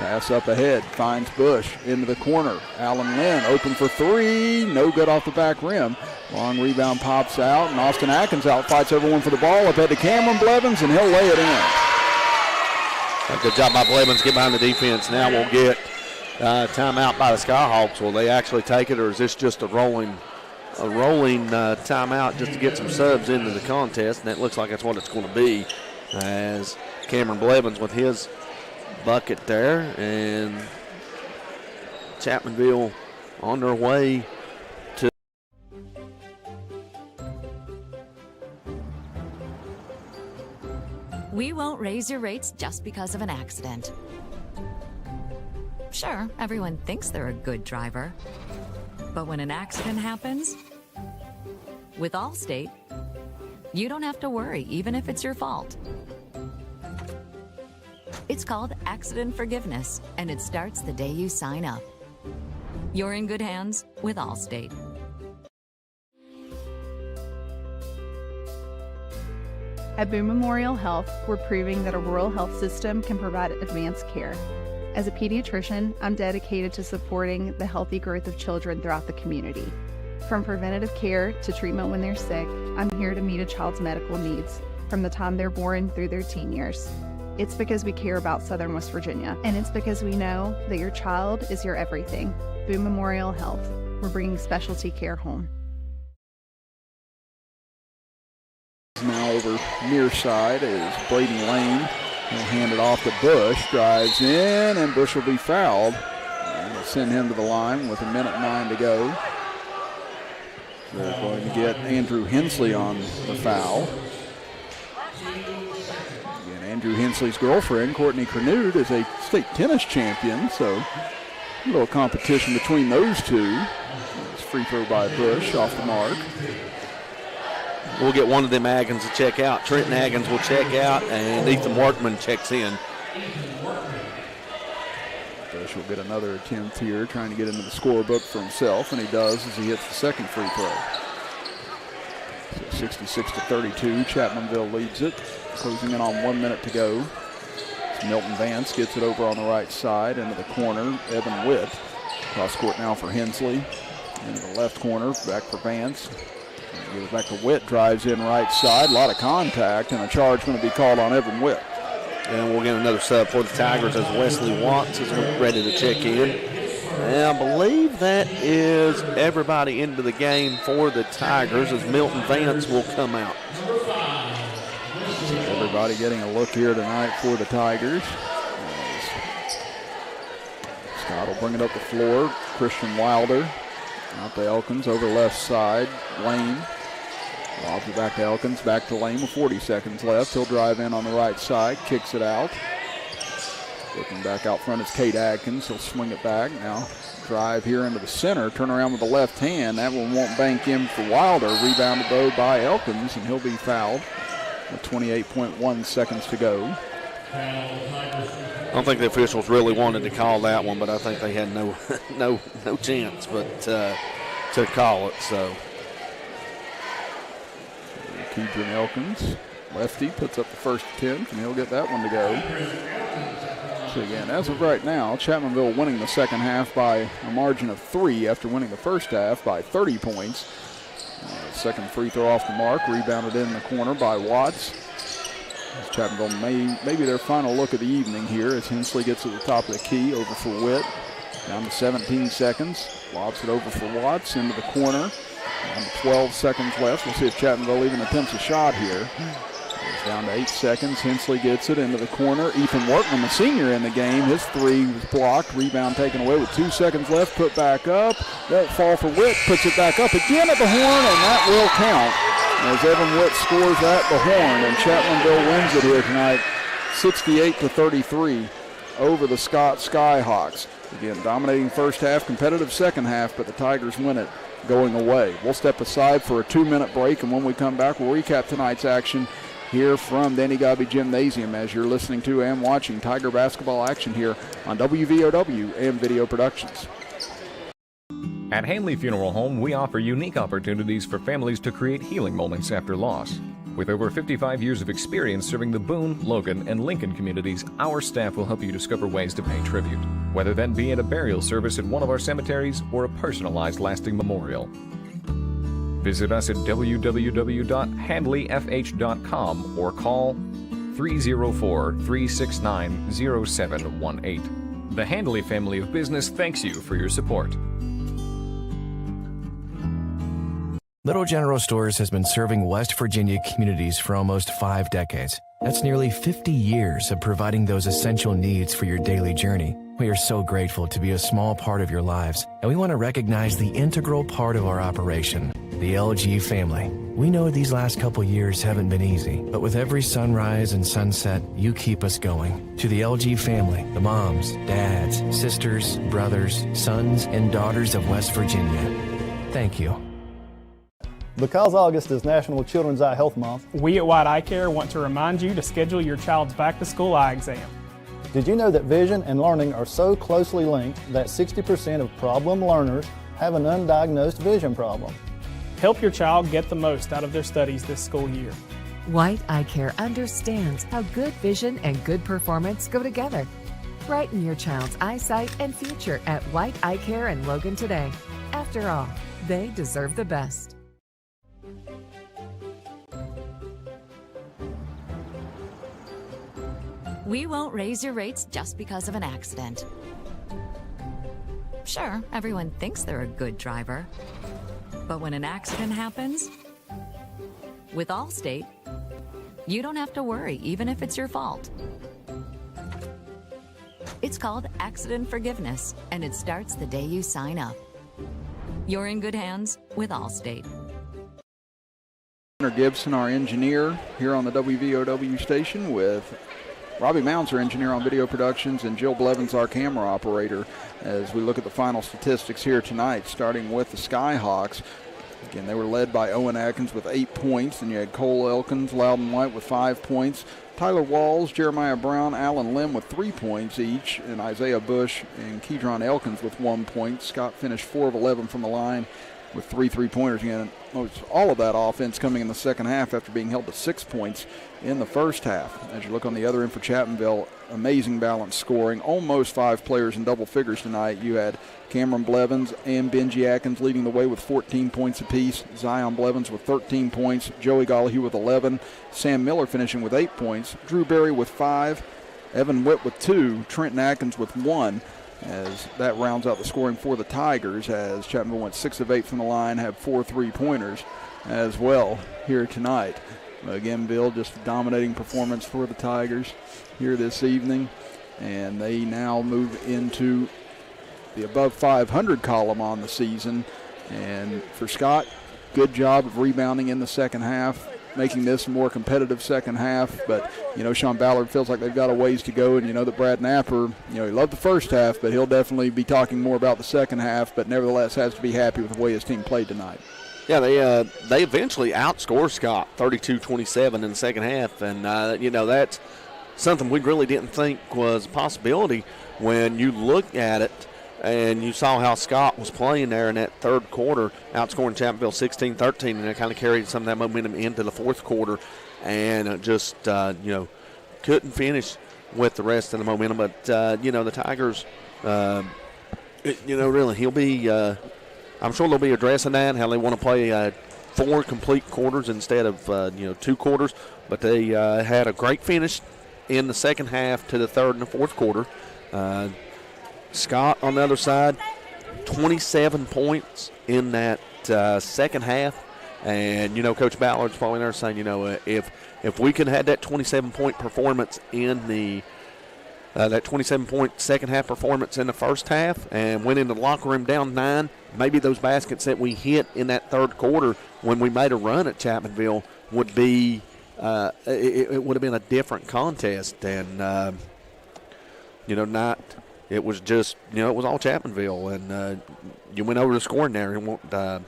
Pass up ahead, finds Bush into the corner. Allen Lynn open for three, no good off the back rim. Long rebound pops out, and Austin Atkins fights everyone for the ball. Up ahead to Cameron Blevins, and he'll lay it in. Good job by Blevins, get behind the defense. Now we'll get timeout by the Skyhawks. Will they actually take it, or is this just a rolling timeout just to get some subs into the contest? And that looks like that's what it's going to be, as Cameron Blevins with his bucket there, and Chapmanville on their way to. We won't raise your rates just because of an accident. Sure, everyone thinks they're a good driver. But when an accident happens, with Allstate, you don't have to worry, even if it's your fault. It's called accident forgiveness, and it starts the day you sign up. You're in good hands with Allstate. At Boone Memorial Health, we're proving that a rural health system can provide advanced care. As a pediatrician, I'm dedicated to supporting the healthy growth of children throughout the community. From preventative care to treatment when they're sick, I'm here to meet a child's medical needs from the time they're born through their teen years. It's because we care about Southern West Virginia, and it's because we know that your child is your everything. Boone Memorial Health, we're bringing specialty care home. Now over near side is Brady Lane. He'll hand it off to Bush, drives in, and Bush will be fouled. And they'll send him to the line with 1:09 to go. They're going to get Andrew Hensley on the foul. Again, Andrew Hensley's girlfriend, Courtney Cornude, is a state tennis champion, so a little competition between those two. It's free throw by Bush off the mark. We'll get one of them Aggins to check out. Trenton Aggins will check out, and Ethan Workman checks in. Bush will get another attempt here, trying to get into the scorebook for himself, and he does as he hits the second free throw. So 66-32, Chapmanville leads it. Closing in on 1 minute to go. So Milton Vance gets it over on the right side into the corner. Evan Witt. Cross court now for Hensley. Into the left corner, back for Vance. Give it back to Witt, drives in right side. A lot of contact, and a charge going to be called on Evan Witt. And we'll get another sub for the Tigers as Wesley Watts is ready to check in. And I believe that is everybody into the game for the Tigers as Milton Vance will come out. So everybody getting a look here tonight for the Tigers. Scott will bring it up the floor. Christian Wilder out to Elkins over left side. Lane lobs it back to Elkins, back to Lane with 40 seconds left. He'll drive in on the right side, kicks it out. Looking back out front is Cade Atkins. He'll swing it back. Now drive here into the center, turn around with the left hand. That one won't bank in for Wilder. Rebounded though by Elkins, and he'll be fouled with 28.1 seconds to go. I don't think the officials really wanted to call that one, but I think they had no chance but to call it. So Keidron Elkins, lefty, puts up the first attempt, and he'll get that one to go. So again, as of right now, Chapmanville winning the second half by a margin of 3 after winning the first half by 30 points. Second free throw off the mark, rebounded in the corner by Watts. As Chapmanville maybe their final look of the evening here as Hensley gets to the top of the key, over for Witt. Down to 17 seconds, lobs it over for Watts into the corner. Down to 12 seconds left. We'll see if Chapmanville even attempts a shot here. It's down to 8 seconds. Hensley gets it into the corner. Ethan Workman, the senior in the game. His three was blocked. Rebound taken away with 2 seconds left. Put back up. Won't fall for Witt. Puts it back up again at the horn, and that will count. As Evan Witt scores at the horn, and Chapmanville wins it here tonight, 68-33 over the Skyhawks. Again, dominating first half, competitive second half, but the Tigers win it going away. We'll step aside for a 2-minute break, and when we come back, we'll recap tonight's action here from Danny Gobby Gymnasium as you're listening to and watching Tiger basketball action here on WVOW and Video Productions. At Hanley Funeral Home, we offer unique opportunities for families to create healing moments after loss. With over 55 years of experience serving the Boone, Logan, and Lincoln communities, our staff will help you discover ways to pay tribute, whether that be at a burial service at one of our cemeteries or a personalized lasting memorial. Visit us at www.handleyfh.com or call 304-369-0718. The Handley family of business thanks you for your support. Little General Stores has been serving West Virginia communities for almost 5 decades. That's nearly 50 years of providing those essential needs for your daily journey. We are so grateful to be a small part of your lives, and we want to recognize the integral part of our operation, the LG family. We know these last couple years haven't been easy, but with every sunrise and sunset, you keep us going. To the LG family, the moms, dads, sisters, brothers, sons, and daughters of West Virginia, thank you. Because August is National Children's Eye Health Month, we at White Eye Care want to remind you to schedule your child's back-to-school eye exam. Did you know that vision and learning are so closely linked that 60% of problem learners have an undiagnosed vision problem? Help your child get the most out of their studies this school year. White Eye Care understands how good vision and good performance go together. Brighten your child's eyesight and future at White Eye Care in Logan today. After all, they deserve the best. We won't raise your rates just because of an accident. Sure, everyone thinks they're a good driver. But when an accident happens, with Allstate, you don't have to worry, even if it's your fault. It's called accident forgiveness, and it starts the day you sign up. You're in good hands with Allstate. Gibson, our engineer, here on the WVOW station with Robbie Mounds, our engineer on video productions, and Jill Blevins, our camera operator, as we look at the final statistics here tonight, starting with the Skyhawks. Again, they were led by Owen Atkins with 8 points, and you had Cole Elkins, Loudon White with 5 points, Tyler Walls, Jeremiah Brown, Alan Lim with 3 points each, and Isaiah Bush and Keydron Elkins with 1 point. Scott finished 4 of 11 from the line with 3 3-pointers. Again, most all of that offense coming in the second half after being held to 6 points in the first half. As you look on the other end for Chapmanville, amazing balanced scoring. Almost 5 players in double figures tonight. You had Cameron Blevins and Benji Atkins leading the way with 14 points apiece. Zion Blevins with 13 points. Joey Gollahue with 11. Sam Miller finishing with 8 points. Drew Berry with 5. Evan Witt with 2. Trenton Atkins with 1. As that rounds out the scoring for the Tigers, as Chapmanville went 6 of 8 from the line, have 4 3-pointers as well here tonight. Again, Bill, just a dominating performance for the Tigers here this evening, and they now move into the above 500 column on the season. And for Scott, good job of rebounding in the second half, making this a more competitive second half. But, you know, Sean Ballard feels like they've got a ways to go. And, you know, that Brad Napper, you know, he loved the first half, but he'll definitely be talking more about the second half, but nevertheless has to be happy with the way his team played tonight. Yeah, they eventually outscored Scott 32-27 in the second half. And, you know, that's something we really didn't think was a possibility when you look at it. And you saw how Scott was playing there in that third quarter, outscoring Chapmanville 16-13, and it kind of carried some of that momentum into the fourth quarter, and just, you know, couldn't finish with the rest of the momentum. But, you know, the Tigers, you know, really, he'll be, I'm sure they'll be addressing that, how they want to play 4 complete quarters instead of, you know, 2 quarters. But they had a great finish in the second half to the third and the fourth quarter. Scott on the other side, 27 points in that second half. And, you know, Coach Ballard's probably there saying, you know, if we could have had that 27-point performance in the that 27-point second-half performance in the first half and went into the locker room down 9, maybe those baskets that we hit in that third quarter when we made a run at Chapmanville would be it would have been a different contest. And, you know, it was just, you know, it was all Chapmanville. And you went over the scoring there and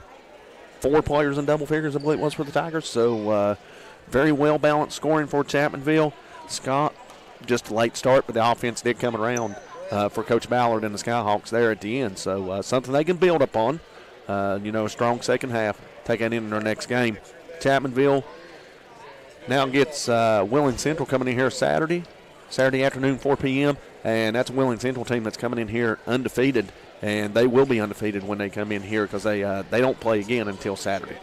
4 players in double figures, I believe it was, for the Tigers. So very well-balanced scoring for Chapmanville. Scott, just a late start, but the offense did come around for Coach Ballard and the Skyhawks there at the end. So something they can build upon. You know, a strong second half, take that into their next game. Chapmanville, now gets Wheeling Central coming in here Saturday afternoon, 4 p.m., and that's a Wheeling Central team that's coming in here undefeated, and they will be undefeated when they come in here because they don't play again until Saturday.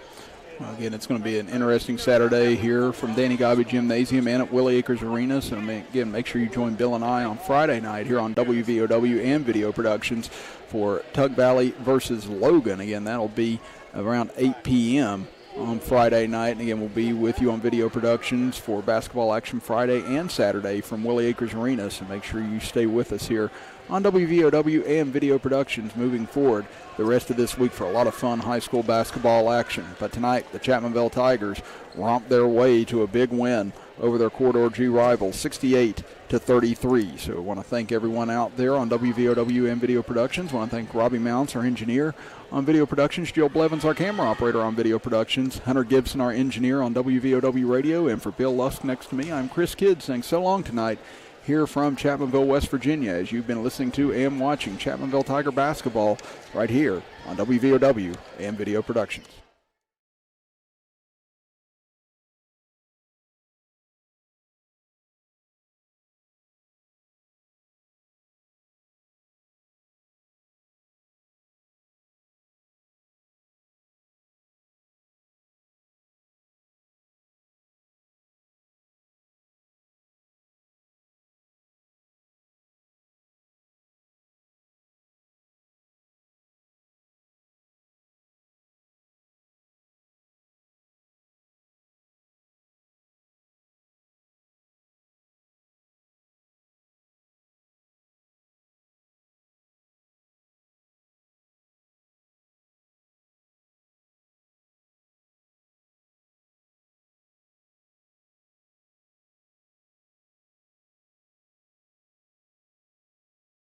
Well, again, it's going to be an interesting Saturday here from Danny Gobby Gymnasium and at Willie Acres Arena. So, again, make sure you join Bill and I on Friday night here on WVOW and Video Productions for Tug Valley versus Logan. Again, that'll be around 8 p.m. on Friday night. And, again, we'll be with you on Video Productions for basketball action Friday and Saturday from Willie Acres Arena. So make sure you stay with us here on WVOW and Video Productions moving forward the rest of this week for a lot of fun high school basketball action. But tonight, the Chapmanville Tigers romp their way to a big win over their Corridor G rivals, 68-33. So I want to thank everyone out there on WVOW and Video Productions. I want to thank Robbie Mounts, our engineer on Video Productions, Jill Blevins, our camera operator on Video Productions, Hunter Gibson, our engineer on WVOW Radio, and for Bill Lusk next to me, I'm Chris Kidd saying so long tonight here from Chapmanville, West Virginia, as you've been listening to and watching Chapmanville Tiger basketball right here on WVOW and Video Productions.